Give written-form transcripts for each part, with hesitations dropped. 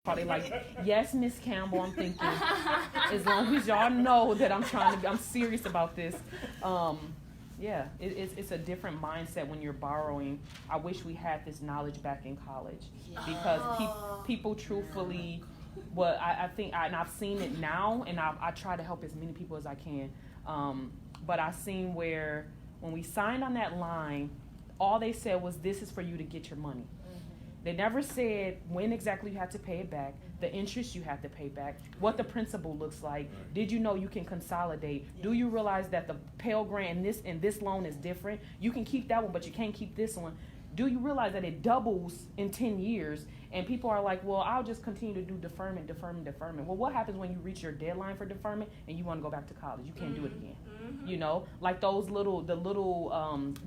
Probably like, yes, Miss Campbell. I'm thinking, as long as y'all know that I'm serious about this. Yeah, it's a different mindset when you're borrowing. I wish we had this knowledge back in college because people truthfully, what I think, and I've seen it now, and I try to help as many people as I can. But I've seen where when we signed on that line, all they said was, this is for you to get your money. They never said when exactly you have to pay it back, the interest you have to pay back, what the principal looks like. Did you know you can consolidate? Do you realize that the Pell Grant and this loan is different? You can keep that one, but you can't keep this one. Do you realize that it doubles in 10 years? And people are like, well, I'll just continue to do deferment. Well, what happens when you reach your deadline for deferment and you want to go back to college? You can't do it again. You know, like the little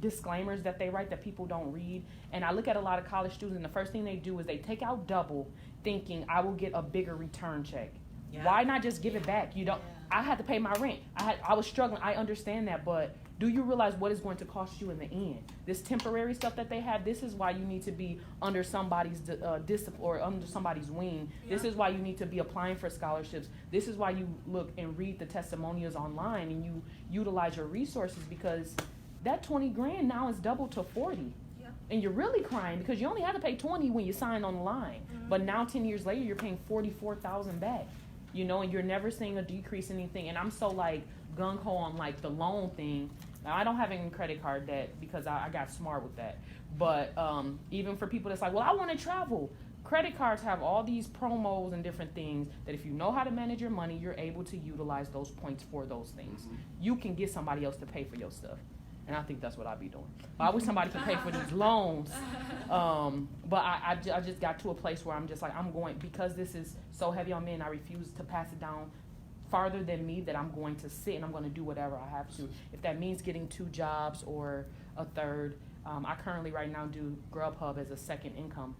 disclaimers that they write that people don't read. And I look at a lot of college students, and the first thing they do is they take out double, thinking I will get a bigger return check. Yeah. Why not just give it back? You don't. Yeah. I had to pay my rent. I was struggling. I understand that, but do you realize what it's going to cost you in the end? This temporary stuff that they have, this is why you need to be under somebody's discipline or under somebody's wing. Yeah. This is why you need to be applying for scholarships. This is why you look and read the testimonials online and you utilize your resources, because that 20 grand now is doubled to 40. Yeah. And you're really crying because you only had to pay 20 when you signed on the line. Mm-hmm. But now 10 years later, you're paying 44,000 back. You know, and you're never seeing a decrease in anything. And I'm so like gung-ho on like the loan thing. Now, I don't have any credit card debt because I got smart with that. But even for people that's like, well, I want to travel. Credit cards have all these promos and different things that if you know how to manage your money, you're able to utilize those points for those things. Mm-hmm. You can get somebody else to pay for your stuff. And I think that's what I'll be doing. I wish somebody could pay for these loans. But I just got to a place where I'm just like, I'm going, because this is so heavy on me and I refuse to pass it down farther than me, that I'm going to sit and I'm going to do whatever I have to. If that means getting 2 jobs or a third. I currently right now do Grubhub as a second income.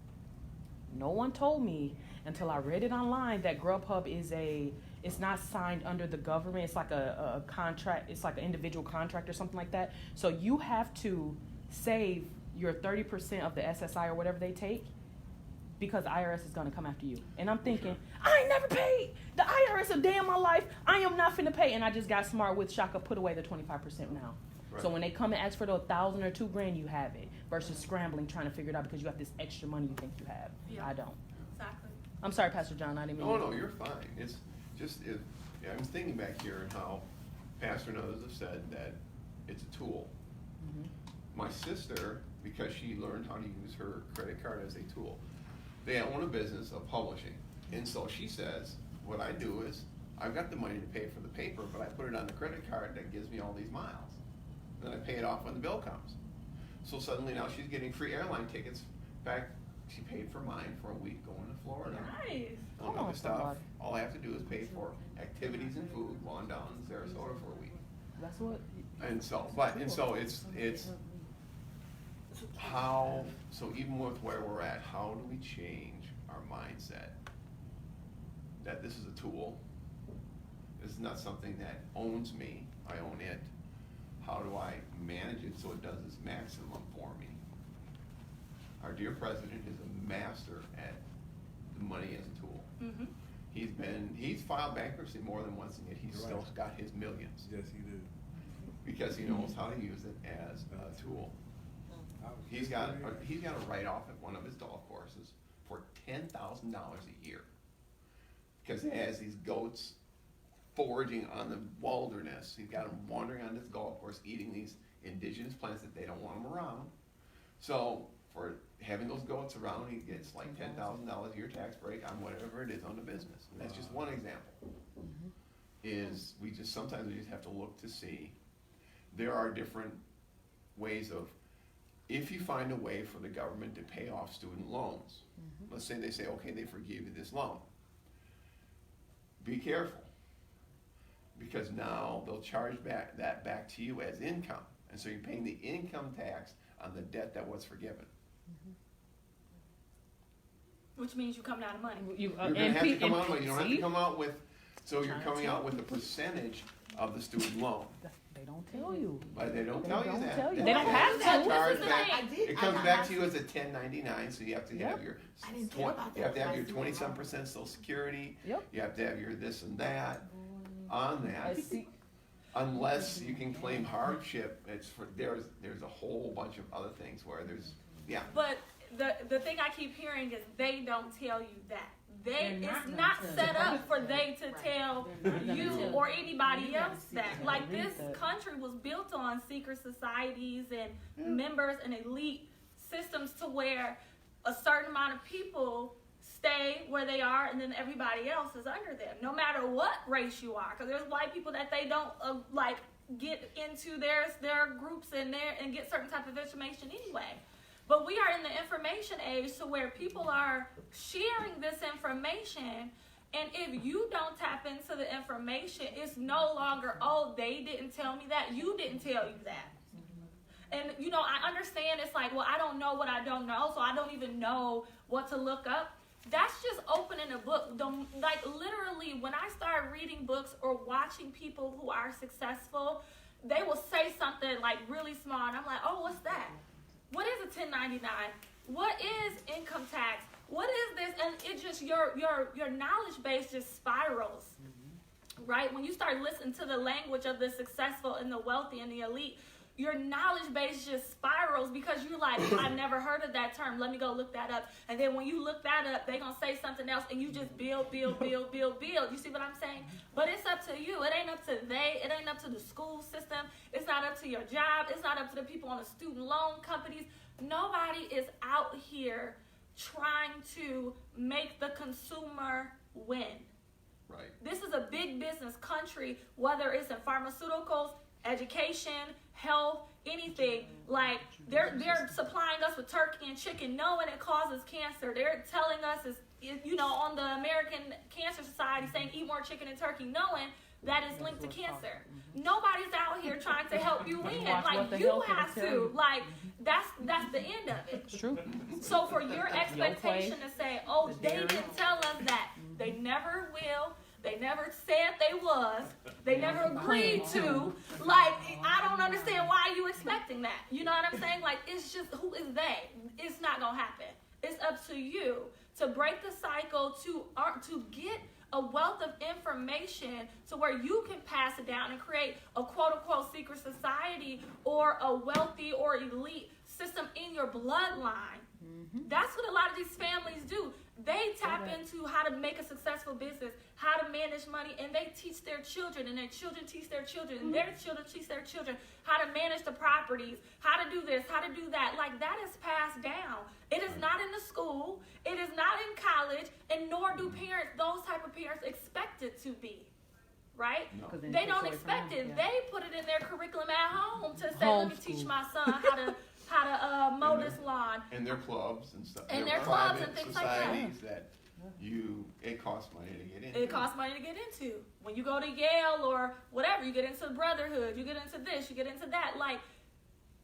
No one told me until I read it online that Grubhub it's not signed under the government. It's like a contract. It's like an individual contract or something like that. So you have to save your 30% of the SSI or whatever they take, because the IRS is going to come after you. And I'm thinking, I ain't never paid the IRS a day in my life. I am not finna pay. And I just got smart with Shaka, put away the 25% now. Right. So when they come and ask for the 1,000 or 2 grand, you have it, versus scrambling trying to figure it out because you have this extra money you think you have. Yeah. I don't. Exactly. I'm sorry, Pastor John. I didn't mean. No, you're fine. It's just, I was thinking back here and how Pastor and others have said that it's a tool. Mm-hmm. My sister, because she learned how to use her credit card as a tool, they own a business of publishing. And so she says, what I do is, I've got the money to pay for the paper, but I put it on the credit card that gives me all these miles. Then I pay it off when the bill comes. So suddenly now she's getting free airline tickets. In fact, she paid for mine for a week going to Florida. Nice. All other stuff. All I have to do is pay for activities and food while I'm down in Sarasota for a week. That's what. And so it's how, so even with where we're at, how do we change our mindset that this is a tool? This is not something that owns me, I own it. How do I manage it so it does its maximum for me? Our dear president is a master at the money as a tool. Mm-hmm. He's filed bankruptcy more than once, and yet he's still got his millions. Yes, he did. Because he knows how to use it as a tool. He's got a write-off at one of his golf courses for $10,000 a year, because he has these goats foraging on the wilderness. He's got them wandering on this golf course, eating these indigenous plants that they don't want them around. So for having those goats around, he gets like $10,000 a year tax break on whatever it is on the business. And that's just one example. Mm-hmm. Is sometimes we just have to look to see. There are different ways of, if you find a way for the government to pay off student loans, mm-hmm. Let's say they say, okay, they forgive you this loan. Be careful, because now they'll charge that back to you as income. And so you're paying the income tax on the debt that was forgiven. Mm-hmm. Which means you come out of money. You're going to have to come out of money. You don't have to come out with So you're Trying to coming tell out with a percentage of the student loan. They don't tell you. But they don't tell you that. Tell you. They don't have to. Charge This is back. the thing. It comes back to you as a 1099, so you have to have your, I didn't think about that. you have to have your I see 20-some% Social Security. Yep. You have to have your this and that on I that. see. Unless you can claim hardship, there's a whole bunch of other things where yeah. But the thing I keep hearing is they don't tell you that. It's not not gonna set tell up for they to tell They're not gonna you tell or you. anybody You gotta else see that. that. Like, this Read that. country was built on secret societies and members and elite systems to where a certain amount of people stay where they are and then everybody else is under them, no matter what race you are. Because there's white people that they don't get into their groups and get certain type of information anyway. But we are in the information age to where people are sharing this information, and if you don't tap into the information, it's no longer, oh, they didn't tell me that, you didn't tell you that. And, I understand it's like, well, I don't know what I don't know, so I don't even know what to look up. That's just opening a book. Literally, when I start reading books or watching people who are successful, they will say something really small, and I'm like, oh, what's that? What is a 1099? What is income tax? What is this? And it just, your knowledge base just spirals, right? When you start listening to the language of the successful and the wealthy and the elite, your knowledge base just spirals because you're like, I've never heard of that term. Let me go look that up. And then when you look that up, they're going to say something else, and you just build. You see what I'm saying? But it's up to you. It ain't up to it ain't up to the school system. It's not up to your job. It's not up to the people on the student loan companies. Nobody is out here trying to make the consumer win. Right. This is a big business country, whether it's in pharmaceuticals, education, health, anything. Like, they're supplying us with turkey and chicken knowing it causes cancer. They're telling us, on the American Cancer Society saying eat more chicken and turkey knowing that is linked to cancer. Nobody's out here trying to help you win. Like, you have to. Like, that's the end of it. It's true. So for your expectation to say, oh, they didn't tell us that, they never will. They never said they was. They never agreed to. Like, I don't understand why you expecting that. You know what I'm saying? Like, it's just, who is they? It's not going to happen. It's up to you to break the cycle, to get a wealth of information to where you can pass it down and create a quote-unquote secret society or a wealthy or elite system in your bloodline. That's what a lot of these families do. They tap into how to make a successful business, how to manage money, and they teach their children, and their children teach their children, and their children teach their children how to manage the properties, how to do this, how to do that. Like, that is passed down. It is not in the school. It is not in college, and nor do those type of parents expect it to be. Right? No. They don't expect it. Yeah. They put it in their curriculum at home to say, let me teach my son how to mow this lawn. And their clubs and stuff. And their their clubs private and things like that. societies that it costs money to get into. It costs money to get into. When you go to Yale or whatever, you get into brotherhood, you get into this, you get into that. Like,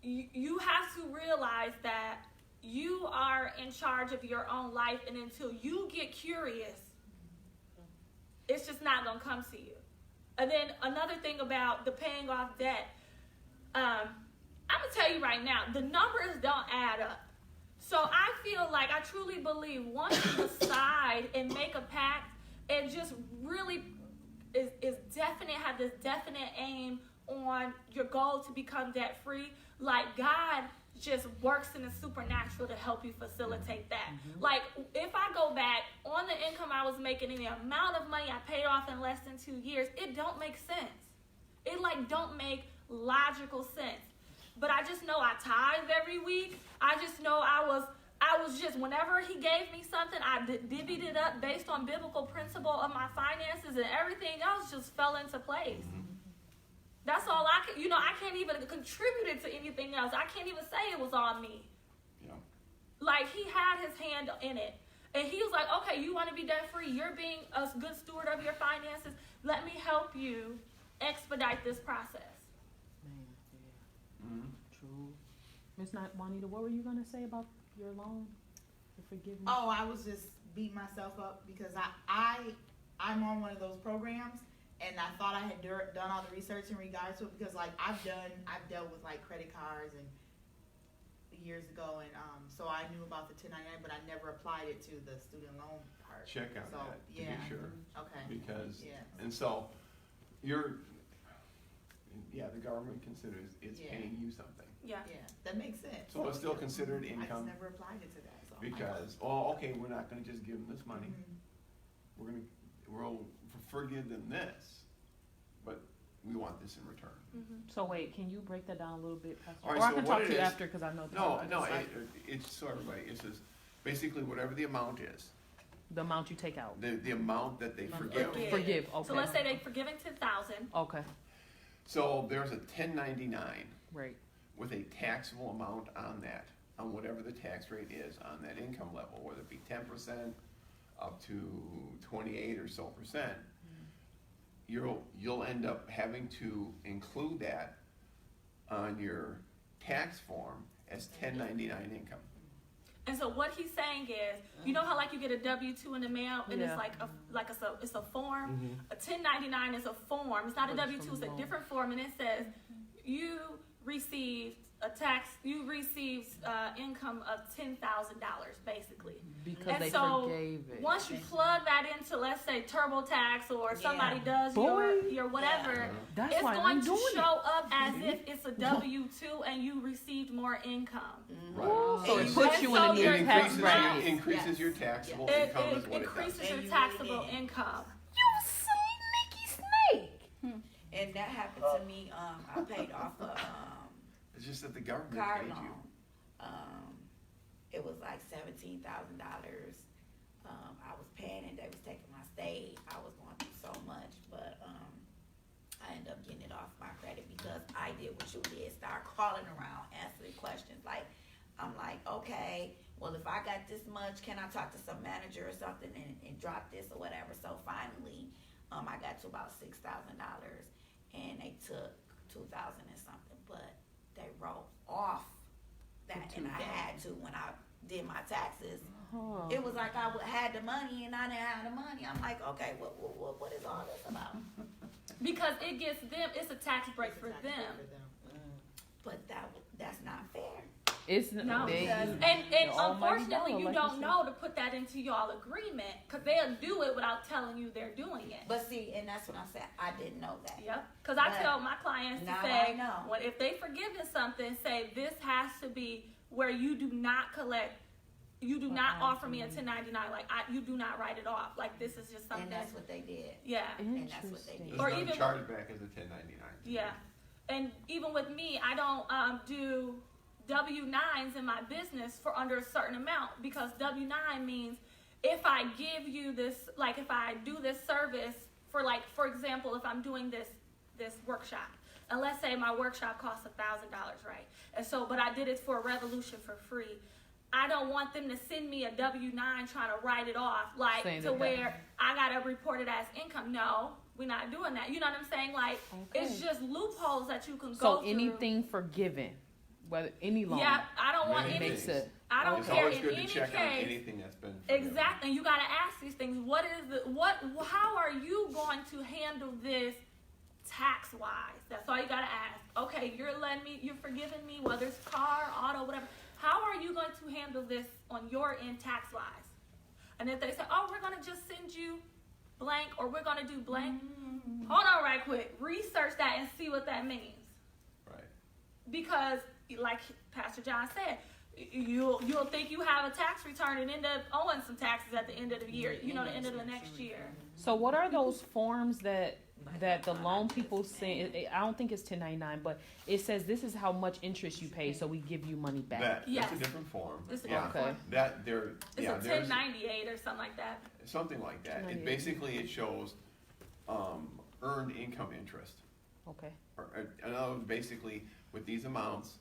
you have to realize that you are in charge of your own life, and until you get curious, it's just not going to come to you. And then another thing about the paying off debt, I'm going to tell you right now, the numbers don't add up. So I feel like, I truly believe, once you decide and make a pact and just really have this definite aim on your goal to become debt free, like, God just works in the supernatural to help you facilitate that. Like, if I go back on the income I was making and the amount of money I paid off in less than 2 years, it don't make sense. It don't make logical sense. But I just know I tithe every week. I just know I was just, whenever he gave me something, I divvied it up based on biblical principle of my finances, and everything else just fell into place. That's all I can, I can't even contribute it to anything else. I can't even say it was on me. Yeah. Like, he had his hand in it. And he was like, okay, you want to be debt free? You're being a good steward of your finances. Let me help you expedite this process. True. Miss Juanita, what were you gonna say about your loan, the forgiveness? Oh, I was just beating myself up because I I'm on one of those programs, and I thought I had done all the research in regards to it because like I've dealt with like credit cards and years ago, and so I knew about the 1099, but I never applied it to the student loan part. Check on So, that to yeah. be sure. Okay. Because, Yeah. and so, the government considers it's Yeah. paying you something. Yeah. Yeah, that makes sense. So it's still considered I just income never applied it to that. So because, okay, we're not gonna just give them this money. Mhm. We'll forgive them this, but we want this in return. So wait, can you break that down a little bit, Pastor? All right, Or I so can what talk it to you is- after because I know. No, it's so everybody, it says, basically whatever the amount is, the amount you take out. the amount that they forgive. Forgive. Okay. So let's say they've forgiven 10,000. Okay. So there's a 1099 Right. with a taxable amount on that, on whatever the tax rate is on that income level, whether it be 10% up to 28 or so percent. You'll end up having to include that on your tax form as 1099 income. And so what he's saying is, you know how like you get a W-2 in the mail and Yeah. it's a form. A 1099 is a form. It's not a But it's W-2. from It's a loan. different form, and it says you received income of $10,000 basically. Because And they so forgave it. once you plug that into, let's say, TurboTax or somebody does Boy. your whatever, That's it's why going I'm to doing show up as if it's a W-2 and you received more income. Right. So it And puts you in a so new your It tax increases, bracket. increases your taxable It, income is it what it increases does. your And you taxable really did. income. You sneaky snake. And that happened to me. I paid off a It's just that the government car paid you. loan. It was like $17,000. I was paying it. They was taking my state. I was going through so much, but I ended up getting it off my credit because I did what you did. Start calling around, answering questions. Like I'm like, okay, well if I got this much, can I talk to some manager or something and drop this or whatever? So finally, I got to about $6,000, and they took 2,000 and something, but they wrote off that, and I had to when I did my taxes. Huh. It was like I had the money and I didn't have the money. I'm like, okay, what is all this about? Because it gets them, it's a tax break for It's a tax them. break for them. But that's not fair. It's No, they, and the almighty unfortunately, dollar, you like don't said. know to put that into y'all agreement because they'll do it without telling you they're doing it. But see, and that's what I'm saying. I didn't know that. Yep. Because I But tell my clients to now say, I know. when if they forgiven something, say this has to be where you do not collect. You do not offer me a 1099. Like you do not write it off. Like this is just something. And that's what they did. Yeah. And that's what they did. It's Or not even- charged back as a 1099. Yeah. And even with me, I don't do W-9s in my business for under a certain amount because W-9 means if I give you this, like if I do this service for like, for example, if I'm doing this workshop, and let's say my workshop costs $1,000, right? And so, but I did it for Revolution for free. I don't want them to send me a W-9 trying to write it off, like Saying to that where I gotta report it as income. No, we're not doing that. You know what I'm saying? Like it's Okay. just loopholes that you can So go through. anything forgiven, whether any loan. Yeah, I don't want Many any. makes it. I don't It's care always in good to any check on case. anything that's been forgiven. Exactly, and you got to ask these things. What is the how are you going to handle this tax wise? That's all you got to ask. Okay, you're forgiving me, whether it's car, auto, whatever. How are you going to handle this on your end tax wise? And if they say, oh, we're going to just send you blank or we're going to do blank, hold on right quick. Research that and see what that means. Right. Because, like Pastor John said, you'll think you have a tax return and end up owing some taxes at the end of the year, the end of the next year. So what are those forms that the loan people send? I don't think it's 1099, but it says this is how much interest you pay, so we give you money back. That's Yes. a different form. It's a Yeah. different form. That there, It's yeah, a there's 1098 or something like that. something like that. It 1098. basically it shows earned income interest. Okay. In other words, basically with these amounts,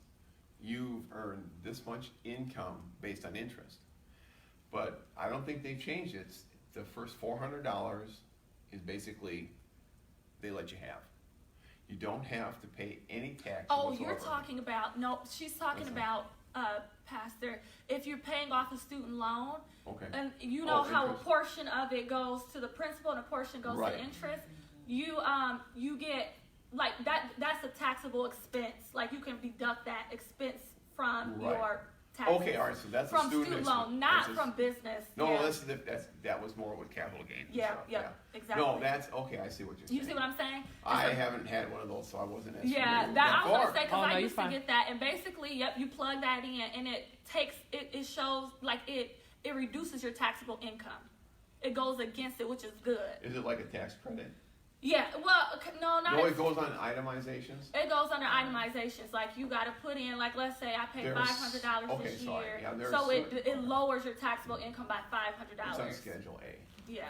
you've earned this much income based on interest. But I don't think they've changed it. The first $400 is basically they let you have. You don't have to pay any tax Oh, whatsoever. you're talking about, no, she's talking What's about Pastor, if you're paying off a student loan, Okay. and you know how a interest. portion of it goes to the principal and a portion goes Right. to interest, you get like that's a taxable expense. Like you can deduct that expense from Right. your taxes. Okay, all right, so that's a From student student expense. loan, not That's a- from business. No, yeah. that was more with capital gains and Yeah, stuff, yeah, exactly. No, that's, okay, I see what you're saying. You see what I'm saying? I And so- haven't had one of those, so I wasn't as Yeah, familiar with that I was before. gonna say because Oh, no, I you're used to fine. get that, and basically, yep, you plug that in, and it takes it shows like it reduces your taxable income. It goes against it, which is good. Is it like a tax credit? Yeah, well, no, not. No, it goes on itemizations? It goes under itemizations. Like you got to put in, like let's say I paid There's- $500 okay, this sorry. year, Yeah, there's so it certain- it lowers your taxable income by $500. It's on Schedule A. Yeah.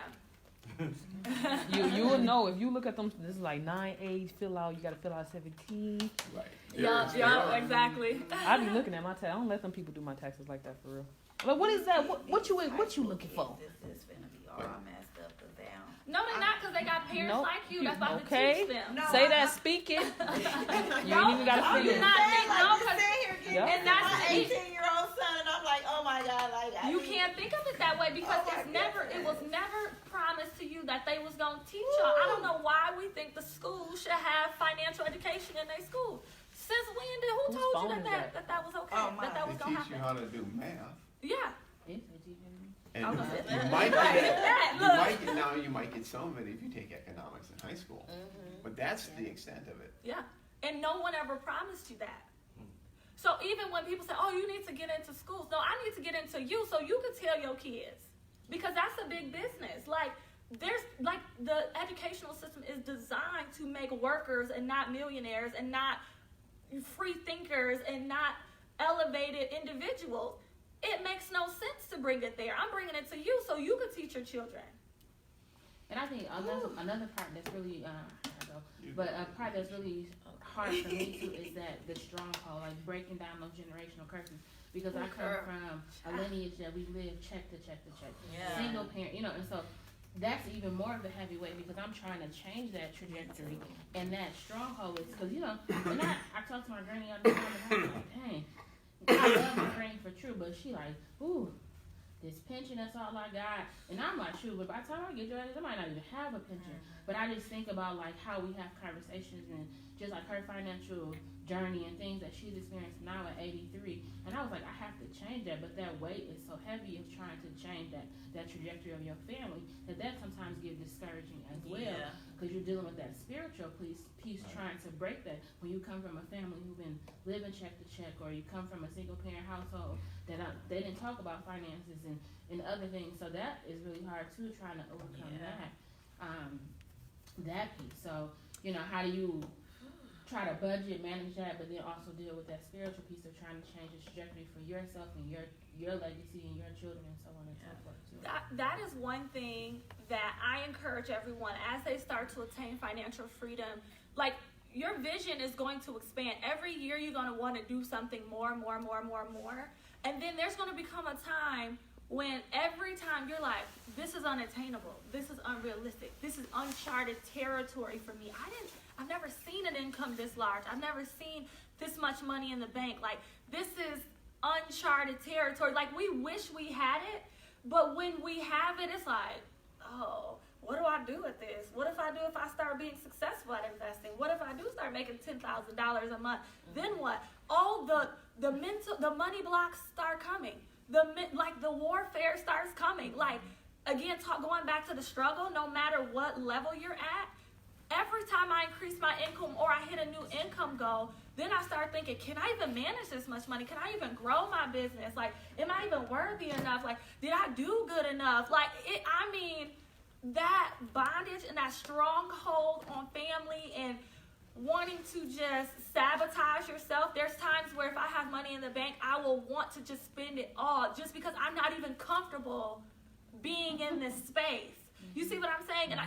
You will know if you look at them. This is like 9A fill out. You got to fill out 17. Right. Yeah, There's- yeah, there are- exactly. I be looking at my tax. I don't let them people do my taxes like that for real. Like, what is that? What you looking for? This is finna be all messed up and down. No, they're not, because they got parents Nope. like you. That's about Okay. to teach them. No, Say that. Speak it. You ain't even gotta I say do it. not think no, I'm 'cause sitting here getting Yeah. And that's my the- 18-year-old son, and I'm like, oh my God, like you can't think of it that way because Oh my it was never promised to you that they was gonna teach y'all. I don't know why we think the school should have financial education in their school. Since when did who Whose told phone you is that was okay? Oh, my. that was They gonna teach you happen? how to do math. Yeah. And I was gonna say you that. might Right. get, That, you look. might get, now you might get some of it if you take economics in high school. But that's the extent of it. Yeah. And no one ever promised you that. So even when people say, oh, you need to get into schools. No, I need to get into you so you can tell your kids. Because that's a big business. Like, the educational system is designed to make workers and not millionaires and not free thinkers and not elevated individuals. It makes no sense to bring it there. I'm bringing it to you so you can teach your children. And I think another part that's really, a part that's really hard for me too is that the stronghold, like breaking down those generational curses. Because I come from a lineage that we live check to check to check. Yeah. Single parent, and so that's even more of the heavyweight because I'm trying to change that trajectory. And that stronghold is, because, and I talk to my granny all the time and I'm like, dang, I love my granny for true, but she like, ooh, this pension, that's all I got. And I'm like, shoot, but by the time I get to it, I might not even have a pension. But I just think about like how we have conversations and just like her financial journey and things that she's experienced now at 83. And I was like, I have to change that, but that weight is so heavy of trying to change that trajectory of your family that sometimes get discouraging as well. Because you're dealing with that spiritual piece trying to break that. When you come from a family who've been living check to check, or you come from a single parent household that they didn't talk about finances and other things. So that is really hard too, trying to overcome that piece. So, how do you try to budget, manage that, but then also deal with that spiritual piece of trying to change the trajectory for yourself and your legacy and your children and so on and so forth too. That is one thing that I encourage everyone as they start to attain financial freedom. Like, your vision is going to expand. Every year you're going to want to do something more and more and more and more and more. And then there's going to become a time when every time you're like, this is unattainable. This is unrealistic. This is uncharted territory for me. I've never seen an income this large. I've never seen this much money in the bank. Like, this is uncharted territory. Like, we wish we had it, but when we have it, it's like, oh, what do I do with this? What if I start being successful at investing? What if I do start making $10,000 a month? Then what? All the money blocks start coming. The warfare starts coming. Like, again, going back to the struggle, no matter what level you're at, every time I increase my income or I hit a new income goal, then I start thinking, can I even manage this much money? Can I even grow my business? Like, am I even worthy enough? Like, did I do good enough? Like, that bondage and that stronghold on family and wanting to just sabotage yourself. There's times where if I have money in the bank, I will want to just spend it all just because I'm not even comfortable being in this space. You see what I'm saying? And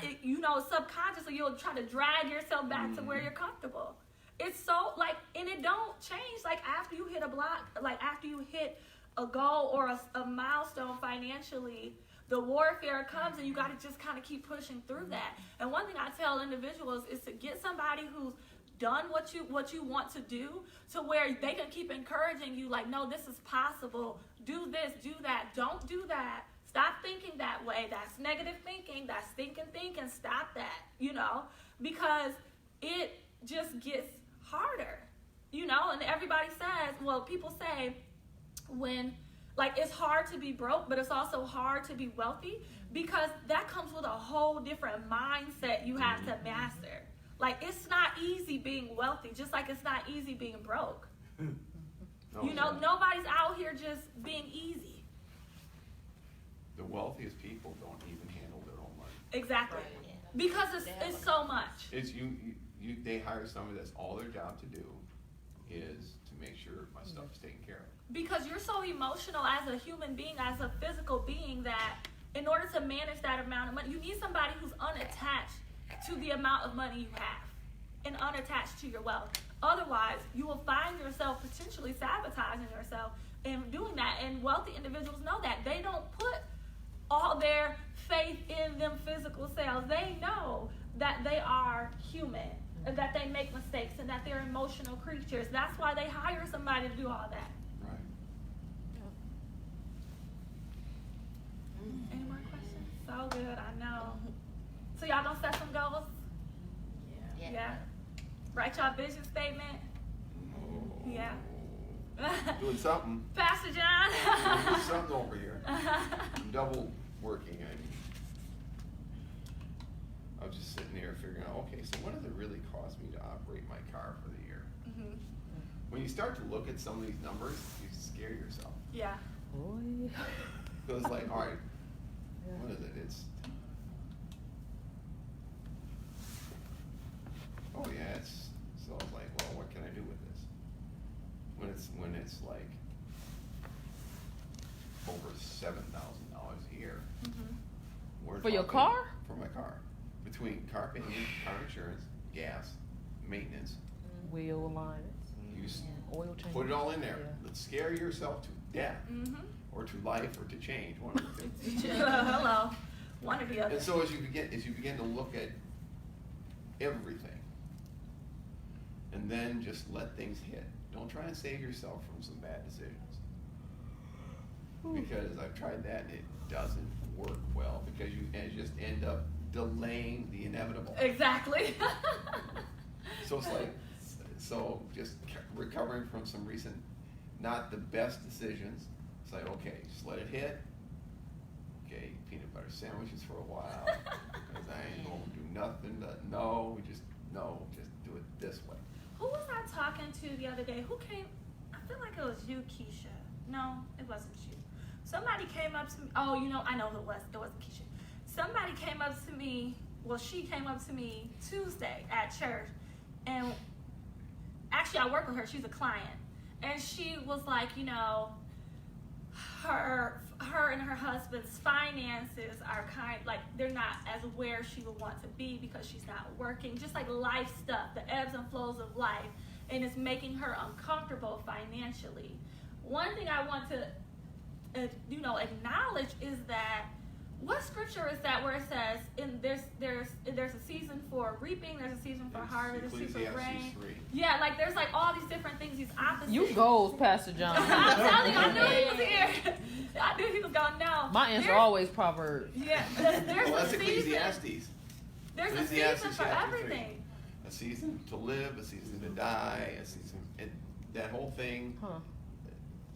subconsciously you'll try to drag yourself back to where you're comfortable. It's so and it don't change after you hit a block, after you hit a goal or a milestone financially. The warfare comes and you got to just kind of keep pushing through that. And one thing I tell individuals is to get somebody who's done what you want to do, to where they can keep encouraging you, like, no, this is possible. Do this, do that. Don't do that. Stop thinking that way. That's negative thinking. That's thinking. Stop that, because it just gets harder, and everybody says, well, people say when, like, it's hard to be broke, but it's also hard to be wealthy, because that comes with a whole different mindset you have to master. Like, it's not easy being wealthy, just like it's not easy being broke. Nobody's out here just being easy. The wealthiest people don't even handle their own money. Exactly. Right, yeah. Because it's so much. It's they hire somebody that's all their job to do is to make sure my stuff is taken care of. Because you're so emotional as a human being, as a physical being, that in order to manage that amount of money, you need somebody who's unattached to the amount of money you have and unattached to your wealth. Otherwise, you will find yourself potentially sabotaging yourself in doing that. And wealthy individuals know that. They don't put all their faith in them physical selves. They know that they are human, and that they make mistakes, and that they're emotional creatures. That's why they hire somebody to do all that. Right. Any more questions? So good, I know. So y'all gonna set some goals? Yeah. Write y'all vision statement? Oh. Yeah. Doing something. Pastor John? Doing something over here. I'm double working. I was just sitting there figuring out, okay, so what does it really cost me to operate my car for the year? Mhm. When you start to look at some of these numbers, you scare yourself. Yeah. Boy. So it's like, all right, what is it? So I was like, well, what can I do with this? When it's like over $7,000 a year. Mhm. We're For your talking- car? For my car. Between car payment, car insurance, gas, maintenance, Wheel alignments, you oil change. put it all in there. Yeah. Let's scare yourself to death, Mhm. or to life, or to change, one of the two. Hello. One or the other. And so as you begin to look at everything, and then just let things hit. Don't try and save yourself from some bad decisions. Because I've tried that and it doesn't work well, because you just end up delaying the inevitable. Exactly. So it's like, just recovering from some recent, not the best decisions. It's like, okay, just let it hit. Okay, peanut butter sandwiches for a while, because I ain't gonna do nothing. Just do it this way. Who was I talking to the other day? Who came? I feel like it was you, Keisha. No, it wasn't you. Somebody came up to me. Oh, I know who it was. It wasn't Keisha. Somebody came up to me. Well, she came up to me Tuesday at church, and actually I work with her. She's a client, and she was like, her and her husband's finances are they're not as where she would want to be because she's not working. Just like life stuff, the ebbs and flows of life, and it's making her uncomfortable financially. One thing I want to, acknowledge is that, what scripture is that where it says there's a season for reaping, there's a season for harvest, there's a season for rain. 3. Yeah, like there's like all these different things, these opposites. You goals, Pastor John. I'm telling you, I knew he was here. I knew he was going no. My answer always Proverbs. Yeah, there's Well, that's a season. Ecclesiastes. There's a Ecclesiastes season for chapter 3. everything. A season to live, a season to die, a season, that whole thing. Huh.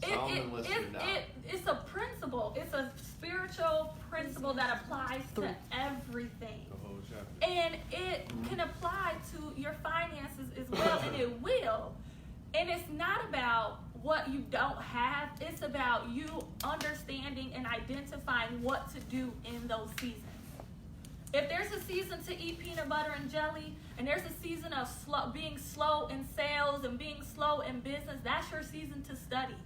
Solomon listed it out. It's a principle. It's a spiritual principle that applies to everything. The whole chapter. And it can apply to your finances as well, and it will. And it's not about what you don't have. It's about you understanding and identifying what to do in those seasons. If there's a season to eat peanut butter and jelly, and there's a season of being slow in sales and being slow in business, that's your season to study.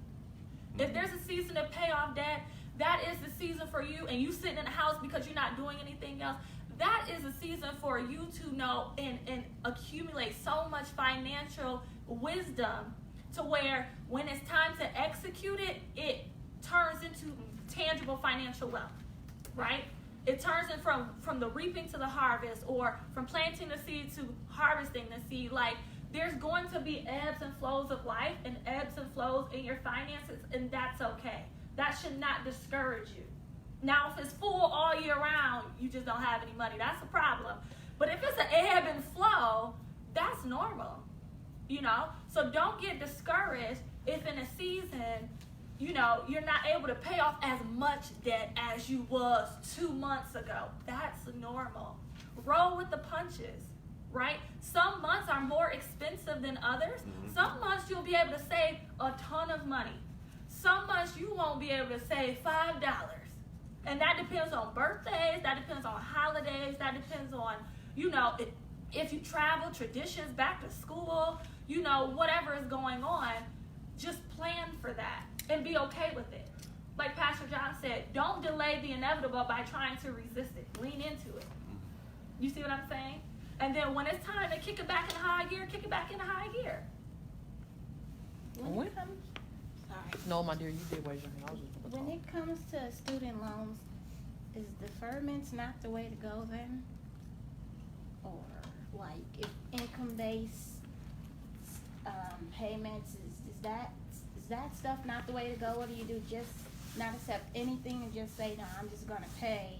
If there's a season to pay off debt, that is the season for you, and you sitting in the house because you're not doing anything else, that is a season for you to know and accumulate so much financial wisdom to where when it's time to execute it, it turns into tangible financial wealth, right? It turns it from the reaping to the harvest, or from planting the seed to harvesting the seed. Like, There's going to be ebbs and flows of life and ebbs and flows in your finances, and that's okay. That should not discourage you. Now, if it's full all year round, you just don't have any money. That's a problem. But if it's an ebb and flow, that's normal, So don't get discouraged if in a season, you're not able to pay off as much debt as you was 2 months ago. That's normal. Roll with the punches, right? Some months are more expensive than others. Some months you'll be able to save a ton of money. Some months you won't be able to save $5. And that depends on birthdays, that depends on holidays, that depends on, if you travel, traditions, back to school, whatever is going on, just plan for that and be okay with it. Like Pastor John said, don't delay the inevitable by trying to resist it. Lean into it. You see what I'm saying? And then when it's time to kick it back in high gear, kick it back in high gear. When it comes, No, my dear, you did raise your hand. I was just when it comes to student loans, is deferment's not the way to go then? Or like if income-based payments, is that stuff not the way to go? Or do you do just not accept anything and just say, no, I'm just gonna pay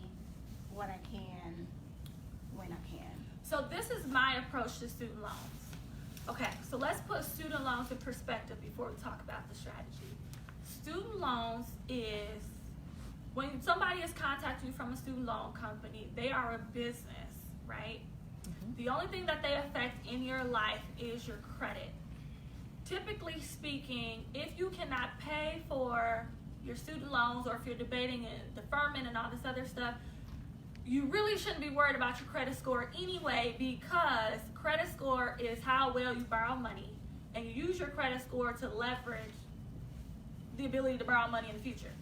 what I can when I can? So this is my approach to student loans. Okay, so let's put student loans in perspective before we talk about the strategy. Student loans is when somebody is contacting you from a student loan company, they are a business, right? The only thing that they affect in your life is your credit. Typically speaking, if you cannot pay for your student loans, or if you're debating deferment and all this other stuff, you really shouldn't be worried about your credit score anyway, because credit score is how well you borrow money, and you use your credit score to leverage the ability to borrow money in the future.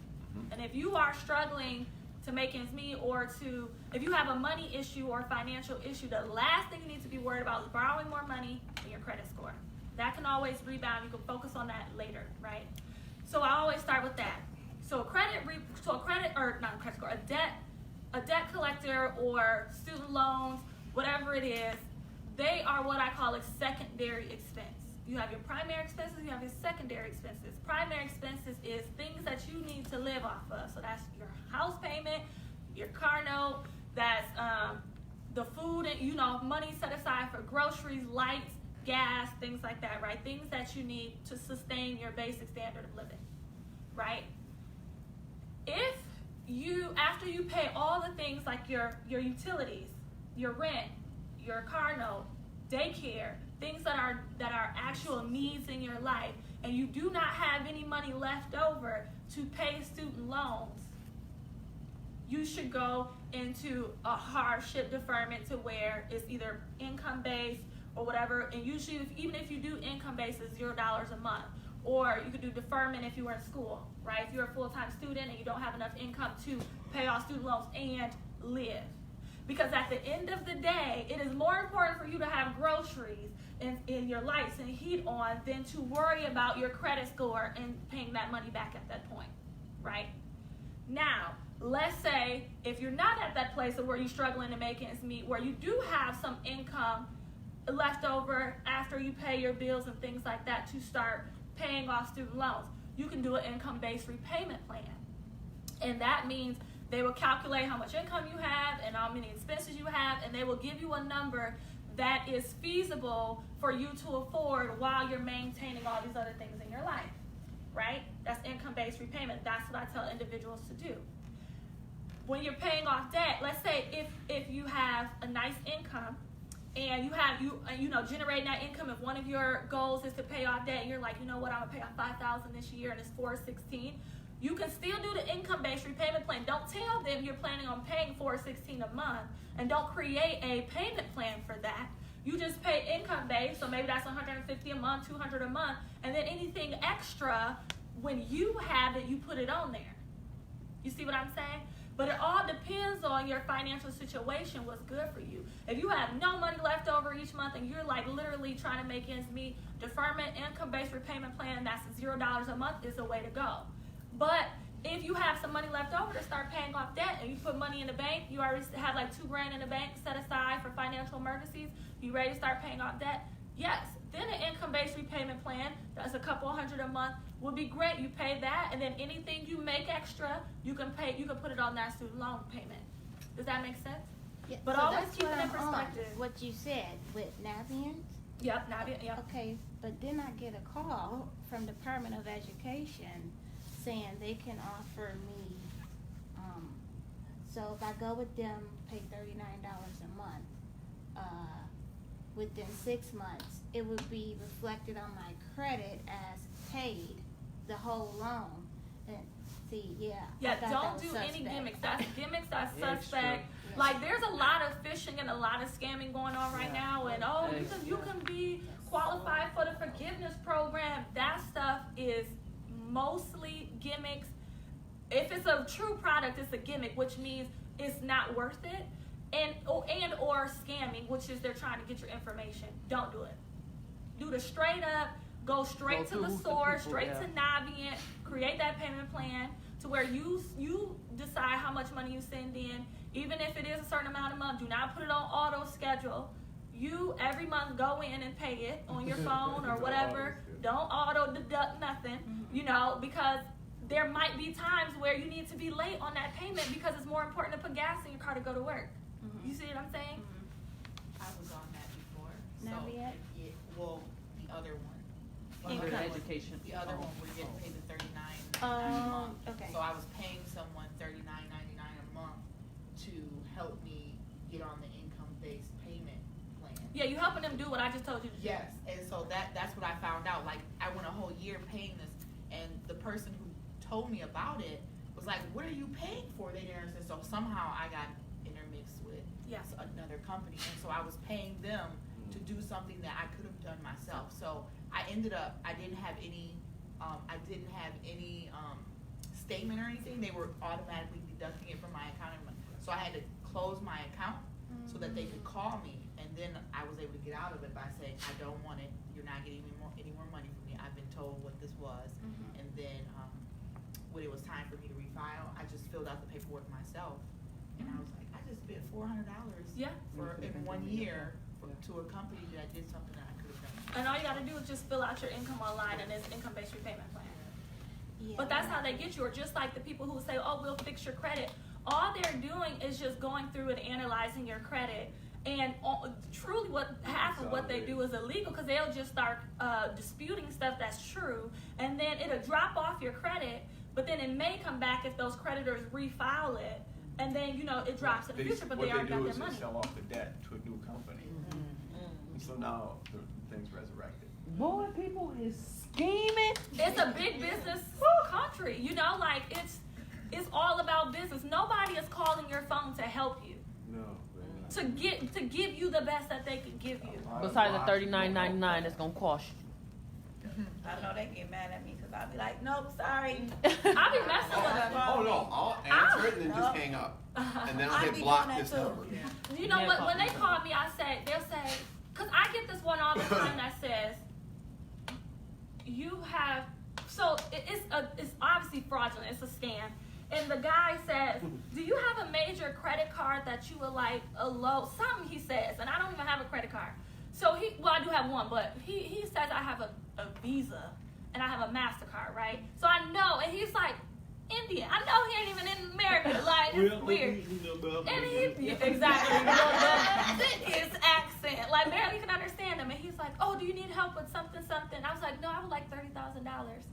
And if you are struggling to make ends meet, or if you have a money issue or financial issue, the last thing you need to be worried about is borrowing more money and your credit score. That can always rebound. You can focus on that later, right? So I always start with that. So a debt collector or student loans, whatever it is, they are what I call a secondary expense. You have your primary expenses, you have your secondary expenses. Primary expenses is things that you need to live off of. So that's your house payment, your car note, that's the food, and money set aside for groceries, lights, gas, things like that, right? Things that you need to sustain your basic standard of living, right? If after you pay all the things like your utilities, your rent, your car note, daycare, things that are actual needs in your life, and you do not have any money left over to pay student loans, you should go into a hardship deferment to where it's either income-based or whatever, and usually even if you do income-based, it's $0 a month. Or you could do deferment if you were in school, right? If you're a full-time student and you don't have enough income to pay off student loans and live. Because at the end of the day, it is more important for you to have groceries and your lights and heat on than to worry about your credit score and paying that money back at that point, right? Now, let's say if you're not at that place of where you're struggling to make ends meet, where you do have some income left over after you pay your bills and things like that to start paying off student loans, you can do an income-based repayment plan. And that means they will calculate how much income you have and how many expenses you have, and they will give you a number that is feasible for you to afford while you're maintaining all these other things in your life, right? That's income-based repayment. That's what I tell individuals to do. When you're paying off debt, let's say if you have a nice income and you generating that income, if one of your goals is to pay off debt and you're like, you know what, I'm gonna pay off $5,000 this year and it's $416, you can still do the income-based repayment plan. Don't tell them you're planning on paying $416 a month, and don't create a payment plan for that. You just pay income-based, so maybe that's $150 a month, $200 a month, and then anything extra, when you have it, you put it on there. You see what I'm saying? But it all depends on your financial situation, what's good for you. If you have no money left over each month and you're like literally trying to make ends meet, deferment, income-based repayment plan, that's $0 a month is the way to go. But if you have some money left over to start paying off debt and you put money in the bank, you already have like $2,000 in the bank set aside for financial emergencies, you ready to start paying off debt, Yes. Then an income-based repayment plan, that's a couple $100 a month, would be great. You pay that, and then anything you make extra, you can put it on that student loan payment. Does that make sense? Yeah, But so always that's keep what it in I'm on, perspective. what you said with Navians. Yep, yep. Okay, but then I get a call from Department of Education saying they can offer me, so if I go with them, pay $39 a month, within 6 months, it would be reflected on my credit as paid, the whole loan. And see, yeah. I Yeah, thought that don't was do any suspect. gimmicks. That's Yeah, it's suspect. true. Like, there's a lot of phishing and a lot of scamming going on right now. And you can be qualified for the forgiveness program. That stuff is mostly gimmicks. If it's a true product, it's a gimmick, which means it's not worth it. And or scamming, which is they're trying to get your information. Don't do it. Do the straight up, go straight to the source, straight to Navient, create that payment plan to where you decide how much money you send in. Even if it is a certain amount a month, do not put it on auto schedule. You every month go in and pay it on your phone or whatever. Don't auto deduct nothing, because there might be times where you need to be late on that payment because it's more important to put gas in your car to go to work. You see what I'm saying? I was on that before. Not yet? Yeah, well, the other one. Under Income. education. The other one where you get paid the $39 a month. Okay. So I was paying someone $39.99 a month to help me get on the income-based payment plan. Yeah, you helping them do what I just told you to do. Yes, and so that's what I found out. Like, I went a whole year paying this, and the person who told me about it was like, "What are you paying for?" They didn't understand. So somehow I got intermixed with another company, and so I was paying them to do something that I could have done myself. So I ended up, I didn't have any statement or anything. They were automatically deducting it from my account, so I had to close my account so that they could call me, and then I was able to get out of it by saying, "I don't want it. You're not getting any more money from me. I've been told what this was." And then when it was time for me to refile, I just filled out the paperwork myself, and I was like, I just spent $400 in 1 year to a company that did something that I could have done. And all you gotta do is just fill out your income online and it's income-based repayment plan. Yeah, But that's how they get you. Or just like the people who say, "Oh, we'll fix your credit." All they're doing is just going through and analyzing your credit. And truly, half of what they do is illegal because they'll just start disputing stuff that's true, and then it'll drop off your credit. But then it may come back if those creditors refile it, and then it drops in the future. But they already got their money. What they do is they sell off the debt to a new company, and so now the thing's resurrected. Boy, people is scheming. It's a big business country, like it's all about business. Nobody is calling your phone to help you, No. to give you the best that they can give you. Besides the $39.99 that's gonna cost you. I know they get mad at me because I'll be like, "Nope, sorry." I be messing with them. Oh, no, I'll answer it and then just hang up. And then I'll I hit be block doing that this too. number. You know Yeah, what? When they call call me, they'll say, because I get this one all the time that says, "You have," so it's obviously fraudulent. It's a scam. And the guy says, "Do you have a major credit card that you would like a low?" Something he says, and I don't even have a credit card. So I do have one, but he says I have a Visa and I have a MasterCard, right? So I know, and he's like, Indian. I know he ain't even in America. Like, it's weird. And exactly. His accent. Like, barely can understand him. And he's like, "Oh, do you need help with something? I was like, "No, I would like $30,000.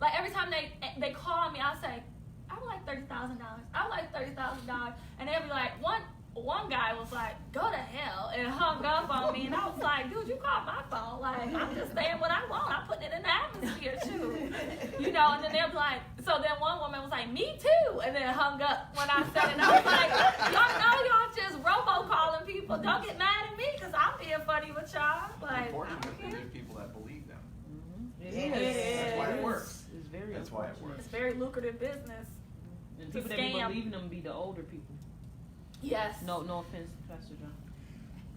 Like, every time they call me, I'll say, "I would like $30,000. I would like $30,000. And they'll be like, one guy was like, "Go to hell," and hung up on me. And I was like, "Dude, you called my phone. Like, I'm just saying what I want. I'm putting it in the atmosphere too." And then they'll be like, so then one woman was like, "Me too," and then hung up when I said it. And I was like, y'all know y'all just robocalling people. Don't get mad at me because I'm being funny with y'all. Like, Unfortunately, there's people that believe them. It It is. That's why it works. It's very That's why it unfortunate. works. it's very lucrative business. And To people that be scam. believing them be the older people. Yes. No offense, Pastor John.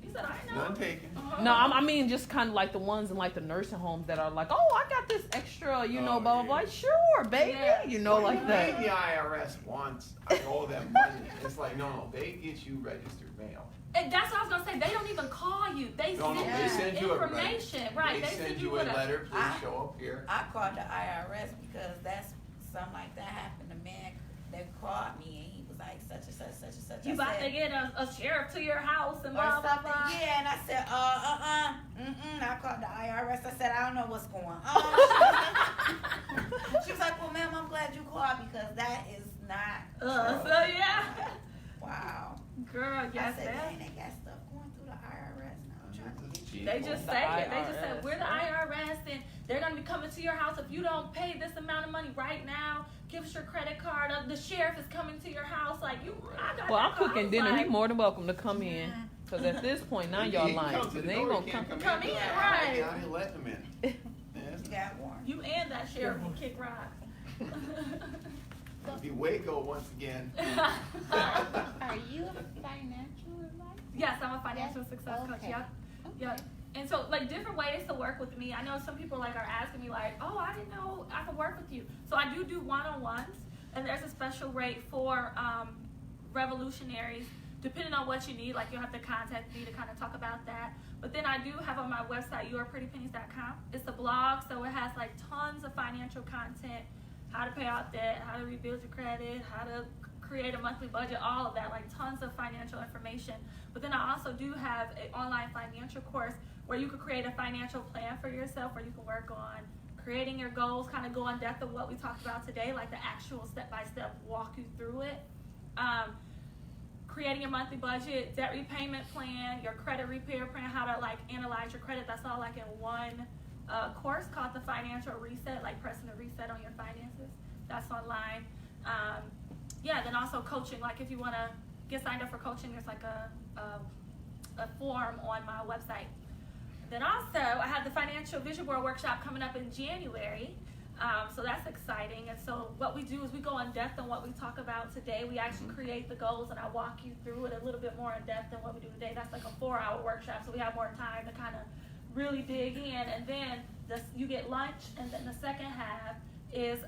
He said, I know. None taken. No, I mean just kind of like the ones in like the nursing homes that are like, oh, I got this extra, you know, Oh, blah, blah, yeah. blah. Sure, baby. Yeah. You know, like Pay that. the IRS once, I owe them money. It's like, no, they get you registered mail. And that's what I was gonna say. They don't even call you. They No, no, send they you send you a information. Right. They send you a with letter, please show up here. I called the IRS because that's something like that happened. The man that called me and he was like such and such, such and such. You I about said, to get a sheriff to your house and or blah blah something. blah. Yeah, and I said, I called the IRS. I said, I don't know what's going on. She was like, well, ma'am, I'm glad you called because that is not. So yeah. Wow. Girl, yes, I said, that. dang, they got stuff going through the IRS now. I'm trying to get you. They just The say it. They just say IRS, we're the IRS and they're gonna be coming to your house if you don't pay this amount of money right now. Give us your credit card. The sheriff is coming to your house. Like you. I got Well, that I'm call. I cooking was dinner. like, He's more than welcome to come in. Because at this point, now y'all He lying. comes to Because the they ain't door, going he to can't come. Come in, Yeah, right. I ain't letting him in. Yes. You got warned. You and that sheriff will kick rocks. Be Waco once again. Are you a financial advisor? Yes, I'm a financial success coach. Okay. Yep. Yep. And so, like, different ways to work with me. I know some people, like, are asking me, like, oh, I didn't know I could work with you. So I do one-on-ones, and there's a special rate for revolutionaries, depending on what you need. Like, you'll have to contact me to kind of talk about that. But then I do have on my website, yourprettypennies.com. It's a blog, so it has, like, tons of financial content, how to pay off debt, how to rebuild your credit, how to create a monthly budget, all of that, like tons of financial information. But then I also do have an online financial course where you could create a financial plan for yourself, where you can work on creating your goals, kind of go in depth of what we talked about today, like the actual step-by-step walk you through it. Creating a monthly budget, debt repayment plan, your credit repair plan, how to like analyze your credit. That's all like in one course called the Financial Reset, like pressing the reset on your finances. That's online. Yeah, then also coaching. Like if you want to get signed up for coaching, there's like a form on my website. Then also I have the Financial Vision Board Workshop coming up in January. So that's exciting. And so what we do is we go in depth on what we talk about today. We actually create the goals and I walk you through it a little bit more in depth than what we do today. That's like a 4-hour workshop, so we have more time to kind of really dig in. And then you get lunch, and then the second half is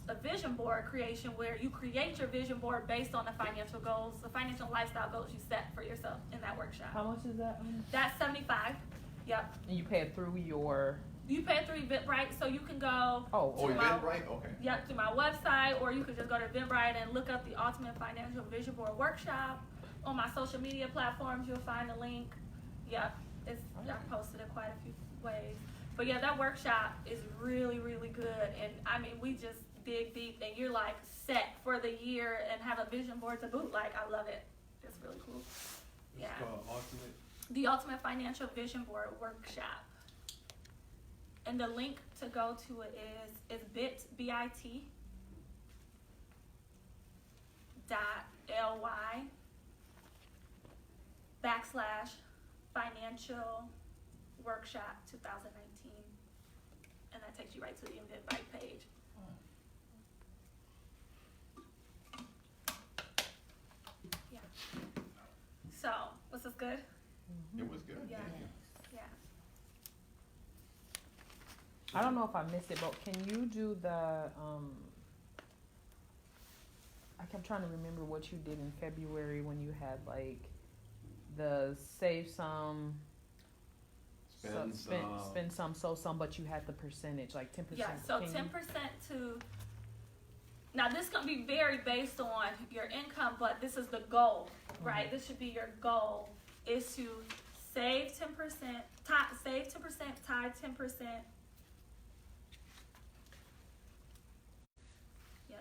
a vision board creation where you create your vision board based on the financial goals, the financial lifestyle goals you set for yourself in that workshop. How much is that? That's $75. Yep. And you pay it through your... You pay it through Eventbrite, so you can go Oh, to my, Eventbrite? Okay. yep, to my website, or you could just go to Eventbrite and look up the Ultimate Financial Vision Board Workshop. On my social media platforms, you'll find the link. Yep, I posted it quite a few ways. But yeah, that workshop is really, really good. And I mean, we just dig deep and you're like set for the year and have a vision board to boot. Like, I love it. It's really cool. Yeah. It's called Ultimate. The Ultimate Financial Vision Board Workshop. And the link to go to it is bit.ly/financial workshop 2019. And that takes you right to the Eventbrite page. Yeah. So, was this good? It was good. Yeah. Thank you. Yeah. I don't know if I missed it, but can you do the, I kept trying to remember what you did in February when you had like the save some, spend some, sow some, but you had the percentage, like 10%. Yeah, so Can 10% you- to, now this is gonna be very based on your income, but this is the goal, right? This should be your goal, is to save 10%, save 10%, tithe 10%. Yeah.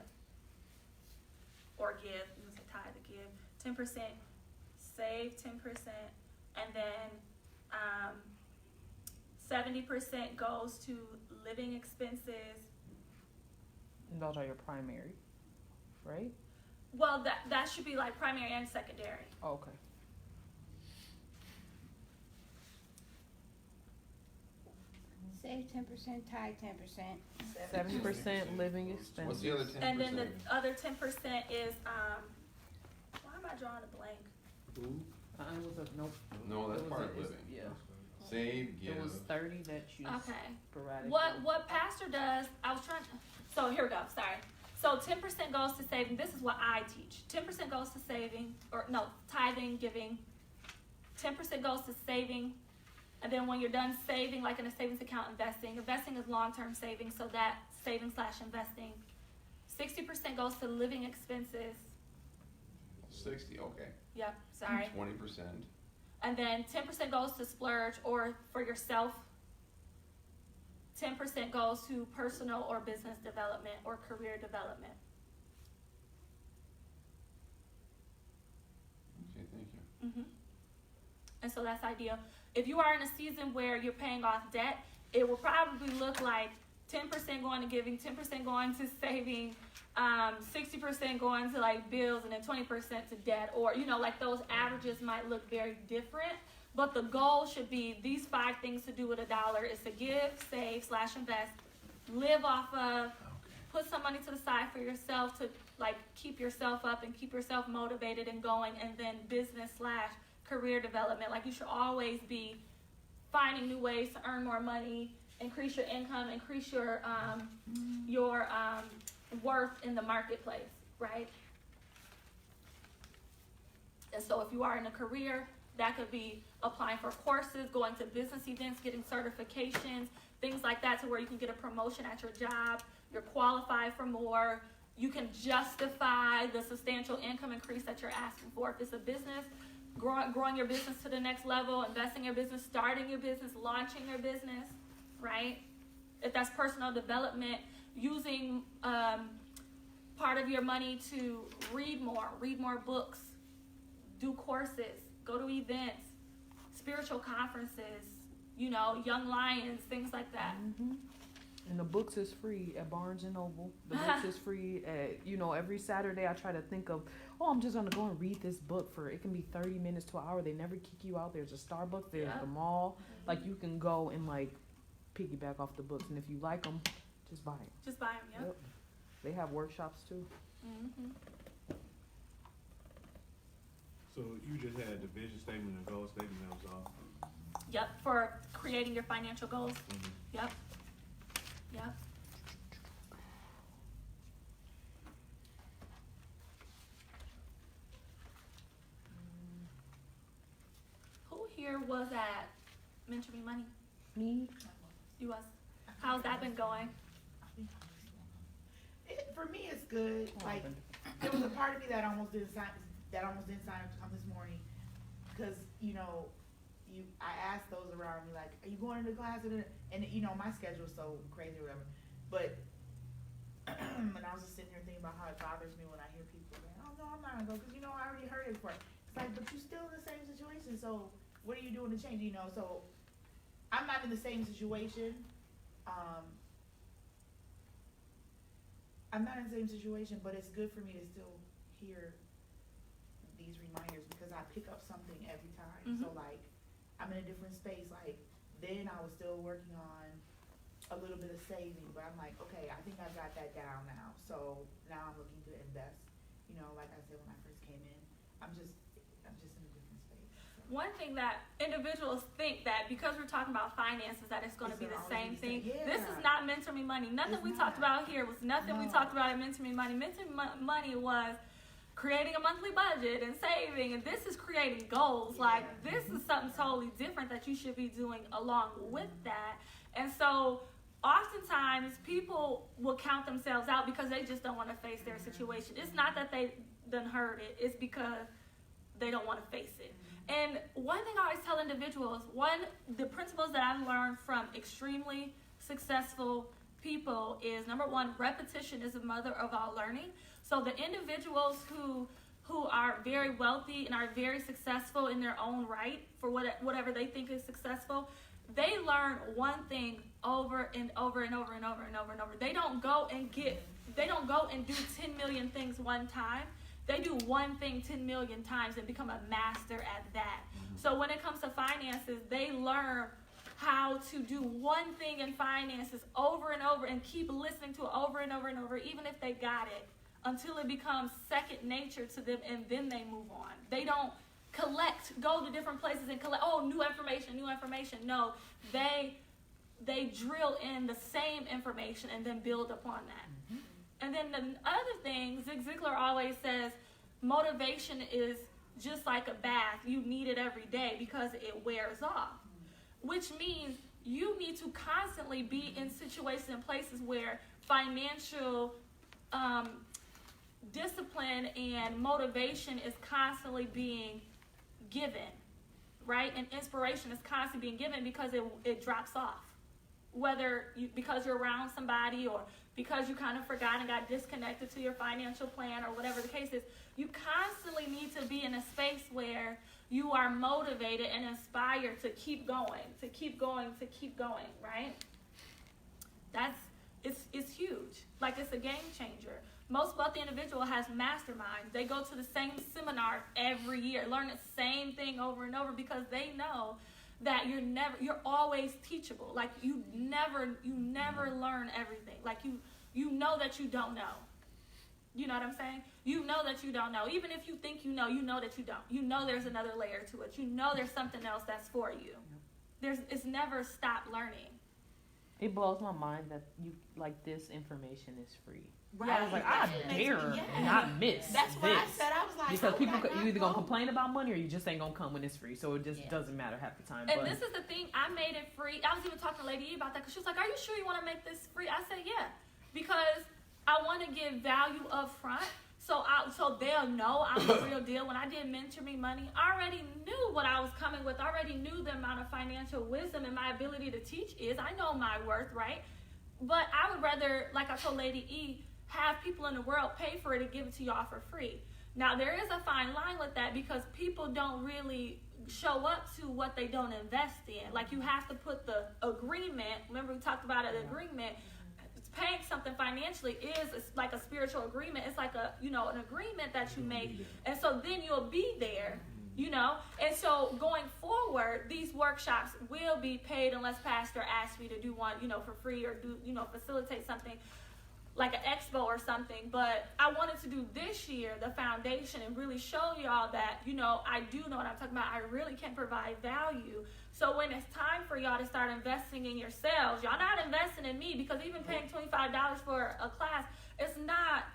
Or give, you say tithe to give, 10%, save 10%, and then 70% goes to living expenses. And those are your primary, right? Well, that should be like primary and secondary. Oh, okay. Save 10%, tithe 10%. 70% living expenses. What's the other 10%? And then the other 10% is why am I drawing a blank? Food. was a nope. No, that's It was part a- of it's- living. Yeah. Save, give. It was 30 that you Okay. sporadically. What pastor does, I was trying to, so here we go, sorry. So 10% goes to saving, this is what I teach. 10% goes to saving, or no, tithing, giving. 10% goes to saving. And then when you're done saving, like in a savings account, investing. Investing is long-term saving, so that saving/investing. 60% goes to living expenses. 60, okay. Yep, sorry. 20%. And then 10% goes to splurge or for yourself. 10% goes to personal or business development or career development. Okay, thank you. Mm-hmm. And so that's ideal. If you are in a season where you're paying off debt, it will probably look like 10% going to giving, 10% going to saving, 60% going to like bills, and then 20% to debt. Or, you know, like those averages might look very different. But the goal should be these 5 things to do with $1 is to give, save/invest, live off of, put some money to the side for yourself to like keep yourself up and keep yourself motivated and going, and then business/career development. Like you should always be finding new ways to earn more money, increase your income, increase your worth in the marketplace, right? And so if you are in a career, that could be applying for courses, going to business events, getting certifications, things like that, to where you can get a promotion at your job, you're qualified for more, you can justify the substantial income increase that you're asking for. If it's a business, growing your business to the next level, investing in your business, starting your business, launching your business, right? If that's personal development, using part of your money to read more books, do courses, go to events, spiritual conferences, you know, Young Lions, things like that. Mm-hmm. And the books is free at Barnes and Noble. The books is free at, you know, every Saturday I try to think of, I'm just going to go and read this book for, it can be 30 minutes to an hour. They never kick you out. There's a Starbucks, there's the mall. Like you can go and like piggyback off the books. And if you like them, just buy them. Just buy them, yep. They have workshops too. Mm-hmm. So you just had the vision statement and goal statement, that was all? Yep, for creating your financial goals. Mm-hmm. Yep. Who here was at Mentor Me Money? Me? You was. How's that been going? For me, it's good. Like, there was a part of me that almost didn't sign up to come this morning, because I asked those around me, like, are you going into class? And you know, my schedule's so crazy or whatever. But and I was just sitting here thinking about how it bothers me when I hear people saying, oh no, I'm not gonna go, because I already heard it before. It's like, but you're still in the same situation, so what are you doing to change? So I'm not in the same situation. I'm not in the same situation, but it's good for me to still hear these reminders, because I pick up something every time. Mm-hmm. So like, I'm in a different space. Like, then I was still working on a little bit of saving, but I'm like, okay, I think I've got that down now. So now I'm looking to invest. Like I said when I first came in, I'm just in a different space. So. One thing that individuals think that because we're talking about finances that it's going to be the same thing. Yeah. This is not Mentor Me Money. Nothing we talked about here was nothing we talked about at Mentor Me Money. Mentor Me Money was creating a monthly budget and saving, and this is creating goals. Like, this is something totally different that you should be doing along with that. And so oftentimes people will count themselves out because they just don't want to face their situation. It's not that they done heard it, it's because they don't want to face it. And one thing I always tell individuals, the principles that I've learned from extremely successful people is, number one, repetition is the mother of all learning. So the individuals who are very wealthy and are very successful in their own right for whatever they think is successful, they learn one thing over and over and over and over and over and over. They don't go and do 10 million things one time. They do one thing 10 million times and become a master at that. So when it comes to finances, they learn how to do one thing in finances over and over and keep listening to it over and over and over, even if they got it, until it becomes second nature to them, and then they move on. They don't go to different places and collect, new information. No, they drill in the same information and then build upon that. And then the other thing, Zig Ziglar always says, motivation is just like a bath. You need it every day because it wears off, which means you need to constantly be in situations and places where financial discipline and motivation is constantly being given, right? And inspiration is constantly being given because it drops off. Whether because you're around somebody or because you kind of forgot and got disconnected to your financial plan or whatever the case is, you constantly need to be in a space where you are motivated and inspired to keep going, right? It's huge. Like, it's a game changer. Most wealthy individual has masterminds. They go to the same seminar every year, learn the same thing over and over because they know that you're always teachable. Like, you never learn everything. Like, you know that you don't know. You know what I'm saying? You know that you don't know. Even if you think you know that you don't. You know there's another layer to it. You know there's something else that's for you. It's never stop learning. It blows my mind that this information is free. Right. I was like, I dare not miss That's what I said. I was like, because people, you either gonna go. complain about money or you just ain't gonna come when it's free. So it just doesn't matter half the time. And but this is the thing, I made it free. I was even talking to Lady E about that because she was like, are you sure you want to make this free? I said, yeah, because I want to give value up front. So they'll know I'm the real deal. When I did Mentor Me Money, I already knew what I was coming with. I already knew the amount of financial wisdom and my ability to teach is. I know my worth, right? But I would rather, like I told Lady E, have people in the world pay for it and give it to y'all for free. Now, there is a fine line with that because people don't really show up to what they don't invest in. Like, you have to put the agreement, remember we talked about an agreement, paying something financially is like a spiritual agreement. It's like an agreement that you make. And so then you'll be there, And so going forward, these workshops will be paid unless Pastor asks me to do one, for free or do, facilitate something like an expo or something. But I wanted to do this year the foundation and really show y'all that, I do know what I'm talking about. I really can provide value. So when it's time for y'all to start investing in yourselves, y'all not investing in me, because even paying $25 for a class, it's not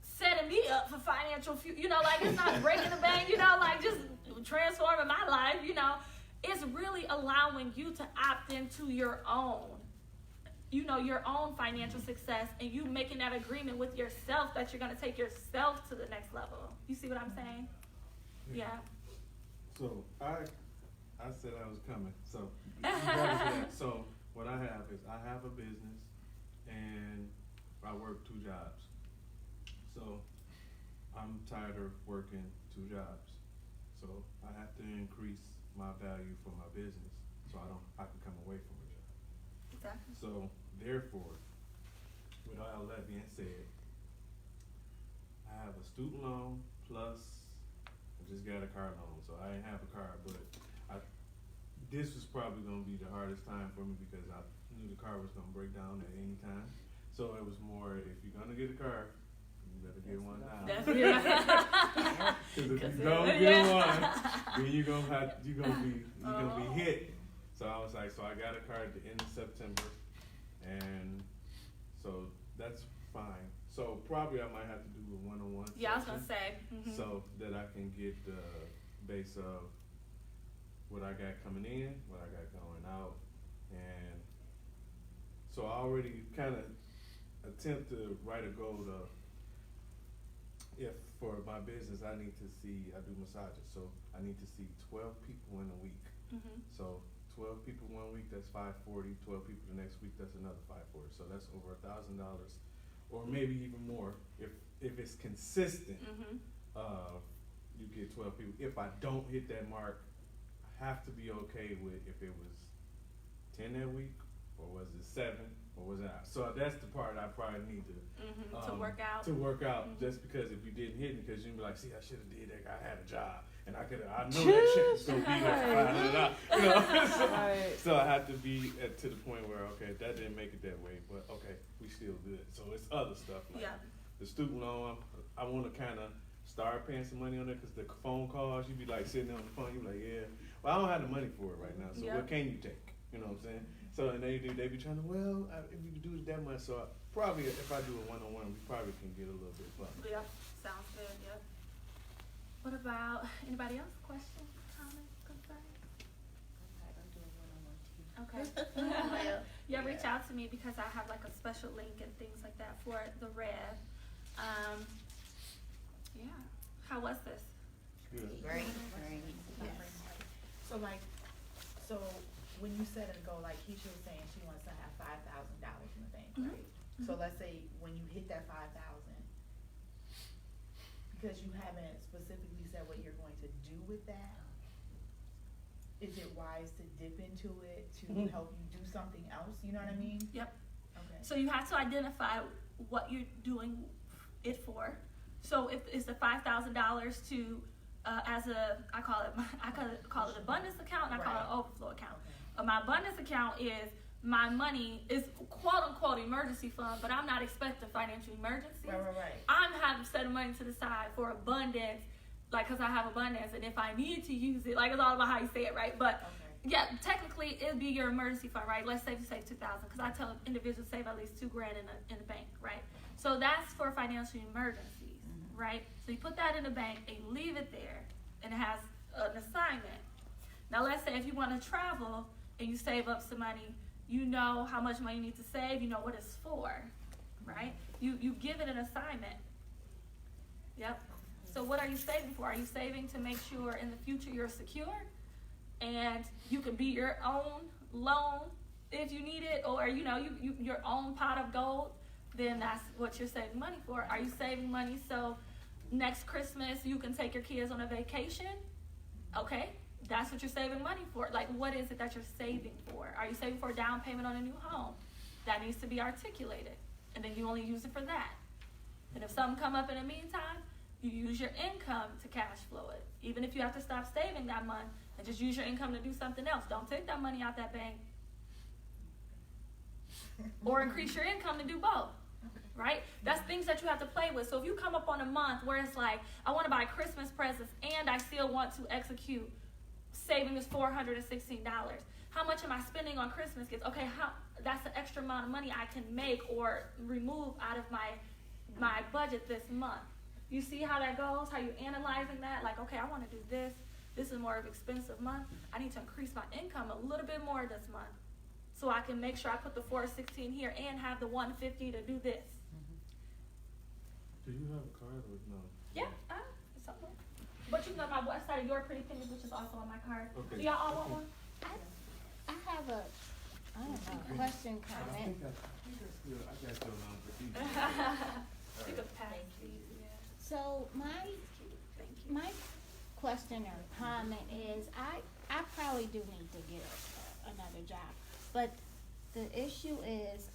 setting me up for financial future, it's not breaking the bank, just transforming my life, It's really allowing you to opt into your own, your own financial success, and you making that agreement with yourself that you're going to take yourself to the next level. You see what I'm saying? Yeah. So I said I was coming. So you brought it to that. So what I have is I have a business and I work 2 jobs. So I'm tired of working 2 jobs. So I have to increase my value for my business so I can come away from a job. Exactly. So therefore, with all that being said, I have a student loan plus I just got a car loan. So I didn't have a car, but this was probably going to be the hardest time for me because I knew the car was going to break down at any time. So it was more, if you're going to get a car, you better get one now. That's Because if you don't get one, then you're gonna be hit. So I was like, so I got a car at the end of September, and so that's fine. So probably I might have to do a one-on-one Yeah, I was session gonna say. Mm-hmm. so that I can get the base of what I got coming in, what I got going out, and so I already kind of attempt to write a goal of, if for my business I do massages, so I need to see 12 people in a week. Mm-hmm. So 12 people 1 week, that's $540. 12 people the next week, that's another $540. So that's over $1,000, or maybe even more if it's consistent. Mm-hmm. You get 12 people. If I don't hit that mark, I have to be okay with if it was 10 that week, or was it 7, or was it? So that's the part I probably need to To work out. Mm-hmm. Just because if you didn't hit me, because you'd be like, see, I should have did that. I had a job, and I know that shit was gonna be there for $500. So I have to be to the point where, okay, that didn't make it that way, but okay, we still good. So it's other stuff like the student loan. I want to kind of start paying some money on it, because the phone calls, you be like sitting there on the phone, you be like, yeah, well, I don't have the money for it right now, so what can you take? You know what I'm saying? So, and they be trying to, well, if you do it that much, so probably if I do a one-on-one, we probably can get a little bit bumped. Yeah, sounds good, yep. What about, anybody else? Questions, comments, concerns? Okay. Yeah, reach out to me because I have like a special link and things like that for the Rev. Yeah. How was this? Good. Great. Yes. So when you set a goal, like Keisha was saying, she wants to have $5,000 in the bank, Mhm. right? So let's say when you hit that 5,000, because you haven't specifically said what you're going to do with that, is it wise to dip into it to help you do something else? You know what I mean? Yep. Okay. So you have to identify what you're doing it for. So if it's the $5,000 to, I call it abundance account, and I call it overflow account. Okay. My abundance account is my money is quote unquote emergency fund, but I'm not expecting financial emergencies. Right. I'm having to set money to the side for abundance, like, cause I have abundance, and if I need to use it, like, it's all about how you say it, right? But yeah, technically it'd be your emergency fund, right? Let's say you save $2,000, cause I tell individuals save at least $2,000 in the bank, right? So that's for financial emergencies, right? So you put that in the bank and you leave it there, and it has an assignment. Now let's say if you want to travel and you save up some money, you know how much money you need to save, you know what it's for, right? You give it an assignment. Yep. So what are you saving for? Are you saving to make sure in the future you're secure and you can be your own loan if you need it, or your own pot of gold? Then that's what you're saving money for. Are you saving money so next Christmas you can take your kids on a vacation? Okay, that's what you're saving money for. Like, what is it that you're saving for? Are you saving for a down payment on a new home? That needs to be articulated, and then you only use it for that. And if something come up in the meantime, you use your income to cash flow it. Even if you have to stop saving that month and just use your income to do something else. Don't take that money out that bank. Or increase your income to do both. Right? That's things that you have to play with. So if you come up on a month where it's like, I want to buy Christmas presents and I still want to execute saving this $416. How much am I spending on Christmas gifts? Okay, that's an extra amount of money I can make or remove out of my budget this month. You see how that goes? How you're analyzing that? Like, okay, I want to do this. This is more of an expensive month. I need to increase my income a little bit more this month, so I can make sure I put the $416 here and have the $150 to do this. Do you have a card or no? Yeah, it's up there. But you can go to my website, Your Pretty Pennies, which is also on my card. Okay. Do y'all all want one? I have a, I don't know, question, I comment. think that's good. I got your number. You could pass these, yeah. So my question or comment is, I probably do need to get another job, but the issue is,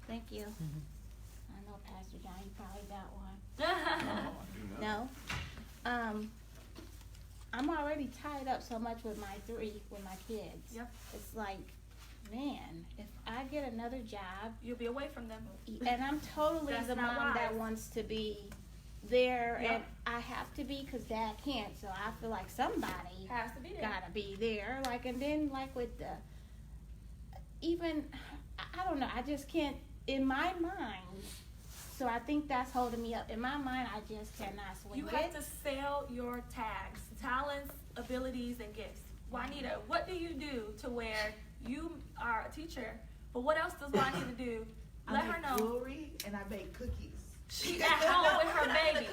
thank you. I know Pastor John, you probably got one. No? I'm already tied up so much with my kids. Yep. It's like, man, if I get another job, You'll be away from them. and I'm totally That's the not mom that wise. wants to be there, Yep. and I have to be because Dad can't, so I feel like somebody Has to be there. gotta be there. Like, and then like with the, even, I don't know, I just can't, in my mind, so I think that's holding me up. In my mind, I just cannot swing You it. have to sell your tags, talents, abilities, and gifts. Juanita, what do you do to where you are a teacher, but what else does Juanita do? Let her know. Jewelry and I bake cookies. She at home with her babies.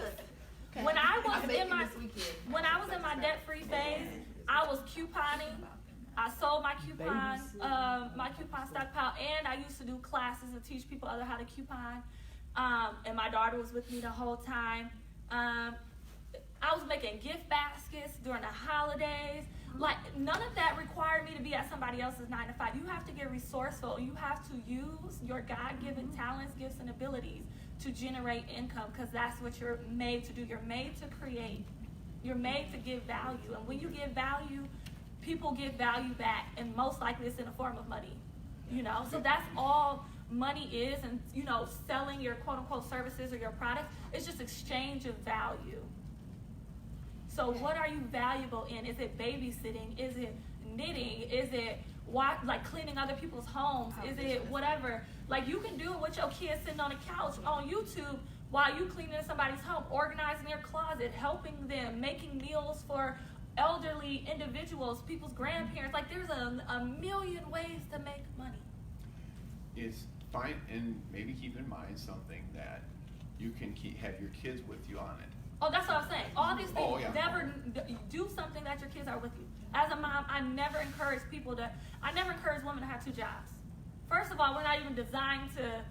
Okay. When I I'm was baking in my this weekend. debt-free phase, I was couponing. I sold my coupon stockpile, and I used to do classes and teach people other how to coupon. And my daughter was with me the whole time. I was making gift baskets during the holidays. Like, none of that required me to be at somebody else's 9 to 5. You have to get resourceful. You have to use your God-given talents, gifts, and abilities to generate income, because that's what you're made to do. You're made to create. You're made to give value. And when you give value, people give value back, and most likely it's in the form of money. So that's all money is, and selling your quote unquote services or your products. It's just exchange of value. So what are you valuable in? Is it babysitting? Is it knitting? Is it cleaning other people's homes? Is it whatever? Like, you can do it with your kids sitting on a couch on YouTube while you cleaning somebody's home, organizing their closet, helping them, making meals for elderly individuals, people's grandparents. Like, there's a million ways to make money. It's fine, and maybe keep in mind something that you can have your kids with you on it. Oh, that's what I'm saying. All these things, Oh, yeah. never do something that your kids are with you. As a mom, I never encourage women to have 2 jobs. First of all, we're not even designed to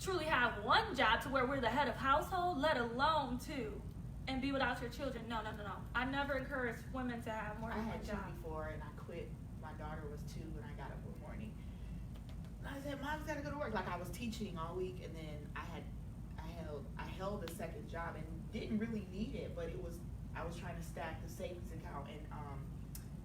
truly have one job to where we're the head of household, let alone 2, and be without your children. No. I never encourage women to have more I than had one 2 job. before, and I quit. My daughter was 2 when I got up one morning. And I said, Mom's gotta go to work. Like, I was teaching all week, and then I held a second job and didn't really need it, but I was trying to stack the savings account. And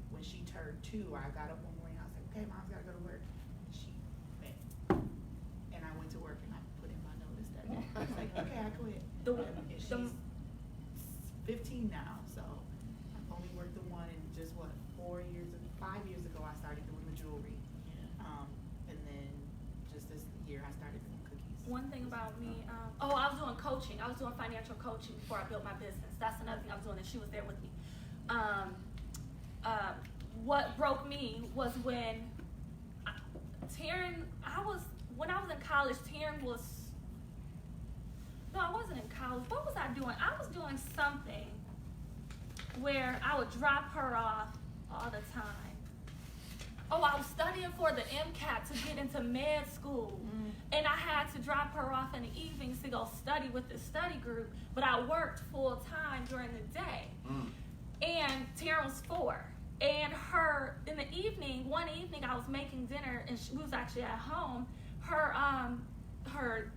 when she turned 2, I got up one morning. I was like, okay, Mom's gotta go to work. She went, and I went to work, and I put in my notice that day. I was like, okay, I quit. And she's 15 now, so I've only worked the one, and just 5 years ago, I started doing the jewelry. And then just this year, I started doing cookies. One thing about me, I was doing coaching. I was doing financial coaching before I built my business. That's another thing I was doing, and she was there with me. What broke me was when when I was in college, I wasn't in college. What was I doing? I was doing something where I would drop her off all the time. I was studying for the MCAT to get into med school. And I had to drop her off in the evenings to go study with the study group, but I worked full time during the day. And Taryn was 4. And in the evening, one evening I was making dinner, and she was actually at home. Her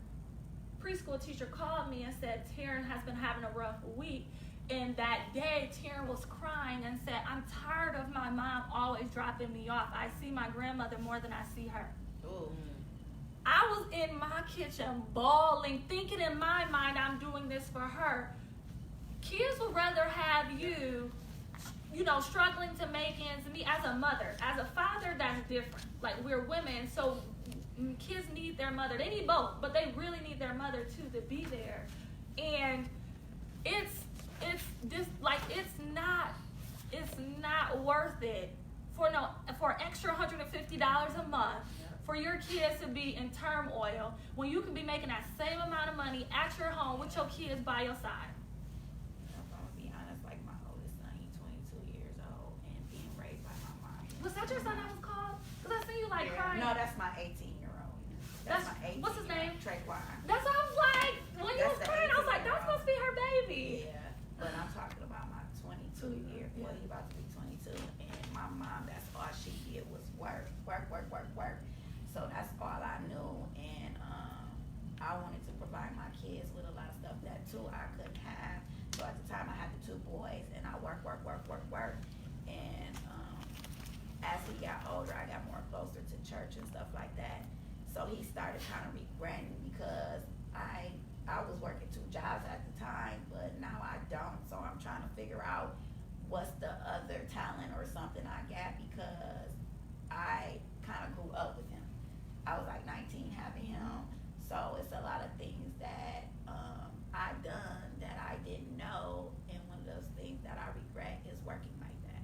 preschool teacher called me and said Taryn has been having a rough week. And that day, Taryn was crying and said, I'm tired of my mom always dropping me off. I see my grandmother more than I see her. Ooh. I was in my kitchen bawling, thinking in my mind I'm doing this for her. Kids would rather have you, struggling to make ends meet as a mother. As a father, that's different. Like, we're women, so kids need their mother. They need both, but they really need their mother too to be there. And it's not worth it for an extra $150 a month for your kids to be in turmoil when you can be making that same amount of money at your home with your kids by your side. I'm gonna be honest, like my oldest son, he's 22 years old and being raised by my mom. Was that your son that was called? Because I see you crying. No, that's my 18-year-old. That's my 18-year-old. What's his name? Traquan. That's what I was like. When you was crying, I was like, that's supposed to be her baby. Yeah, but I'm talking about my 22-year. Well, he about to be 22, and my mom, that's all she did was work. So that's all I knew, and I wanted to provide my kids with a lot of stuff that too I couldn't have. So at the time I had the 2 boys, and I work. And as he got older, I got more closer to church and stuff like that. So he started kind of regretting because I was working 2 jobs at the time, but now I don't. So I'm trying to figure out what's the other talent or something I got, because I kind of grew up with him. I was like 19 having him. So it's a lot of things that I've done that I didn't know. And one of those things that I regret is working like that.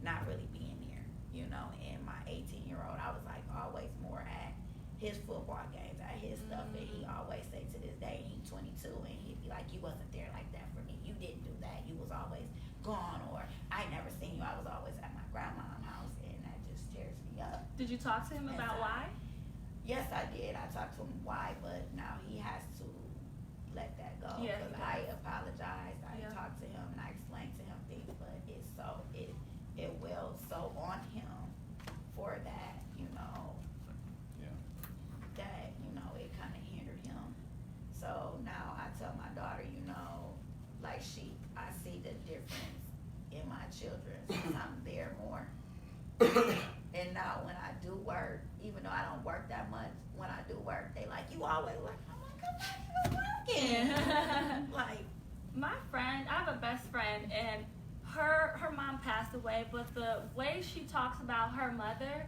Not really being there, And my 18-year-old, I was like always more at his football games, at his stuff. And he always say to this day, he's 22, and he'd be like, you wasn't there like that for me. You didn't do that. You was always gone, or I never seen you. I was always at my grandma's house, and that just tears me up. Did you talk to him about why? Yes, I did. I talked to him why, but now he has to let that go. Yeah, Because I apologized. I Yeah. talked to him and I explained to him things, but it will so on him for that, Yeah. that, it kind of hindered him. So now I tell my daughter, like I see the difference in my children since I'm there more. And now when I do work, even though I don't work that much, when I do work, they like, you always like, I'm like, I'm not even working. Like, My friend, I have a best friend, and her mom passed away, but the way she talks about her mother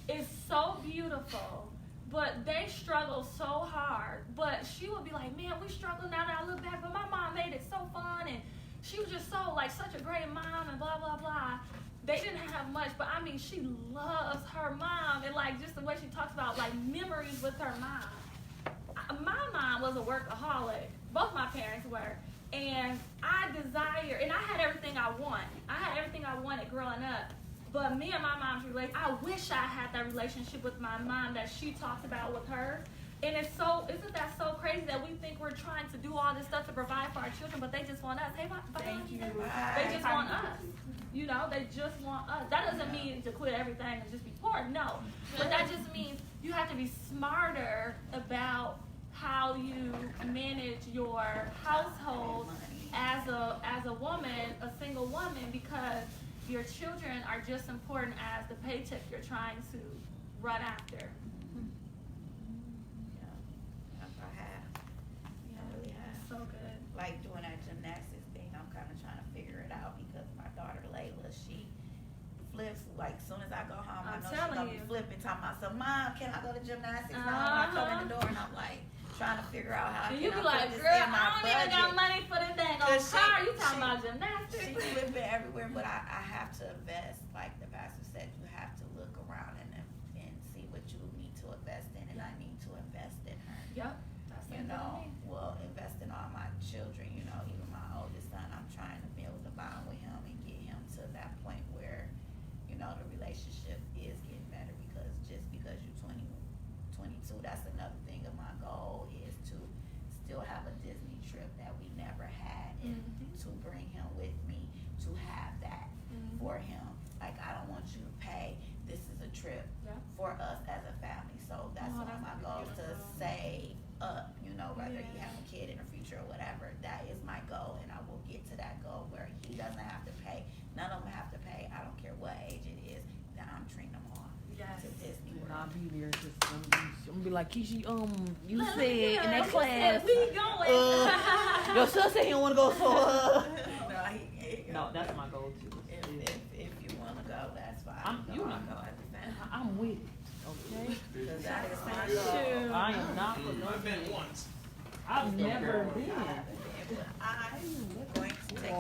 is so beautiful. But they struggle so hard. But she would be like, man, we struggle now that I look back, but my mom made it so fun, and she was just so, like, such a great mom, and blah, blah, blah. They didn't have much, but I mean, she loves her mom, and, like, just the way she talks about, like, memories with her mom. My mom was a workaholic. Both my parents were. And I desire, and I had everything I want. I had everything I wanted growing up. But me and my mom's relationship, I wish I had that relationship with my mom that she talked about with her. And it's so, isn't that so crazy that we think we're trying to do all this stuff to provide for our children, but they just want us. Hey, thank you. they just want us. You know, they just want us. That doesn't mean to quit everything and just be poor, no. But that just means you have to be smarter about how you manage your household as a woman, a single woman, because your children are just important as the paycheck you're trying to run after. Yeah, I have. I really have. So good. Like doing that gymnastics thing, I'm kind of trying to figure it out because my daughter Layla, she flips like soon as I go home. I I'm know she's telling gonna be you. flipping, talking about, so Mom, can I go to gymnastics? Now when I come in the door and I'm like trying to figure out how And can you be I like, put this girl, in my I don't even got budget. money for this dang on 'Cause car. You talking she- about gymnastics? She's flipping everywhere, but I have to invest. Like the pastor said, you have to look around and see what you need to invest in, and I need to invest in her. Yep. That's You know, well, invest in all my children, you know, even my oldest son, I'm trying to build a bond with him and get him to that point where, you know, the relationship is getting better, because just because you're 20, 22, that's another thing of my goal is to still have a Disney trip that we never had, and to bring him with me to have that for him. Like, I don't want you to pay, this is a trip for us as a family, so that's one of my goals, to save up, you know, whether he have a kid in the future or whatever, that is my goal, and I will get to that goal where he doesn't have to pay, none of them have to pay, I don't care what age it is, that I'm treating them on Yes. to Disney And World. I'll be there just, I'm gonna be like, Kishi, you Look, said in that you class, said we going. your son said he don't wanna go, so, No, he No, that's my goal too. if you wanna go, that's fine. I'm- No, you I'll know. go at the same time. I'm with it, okay? 'Cause that is my goal. I am not for no. I've been once. I've never been. I'm going to take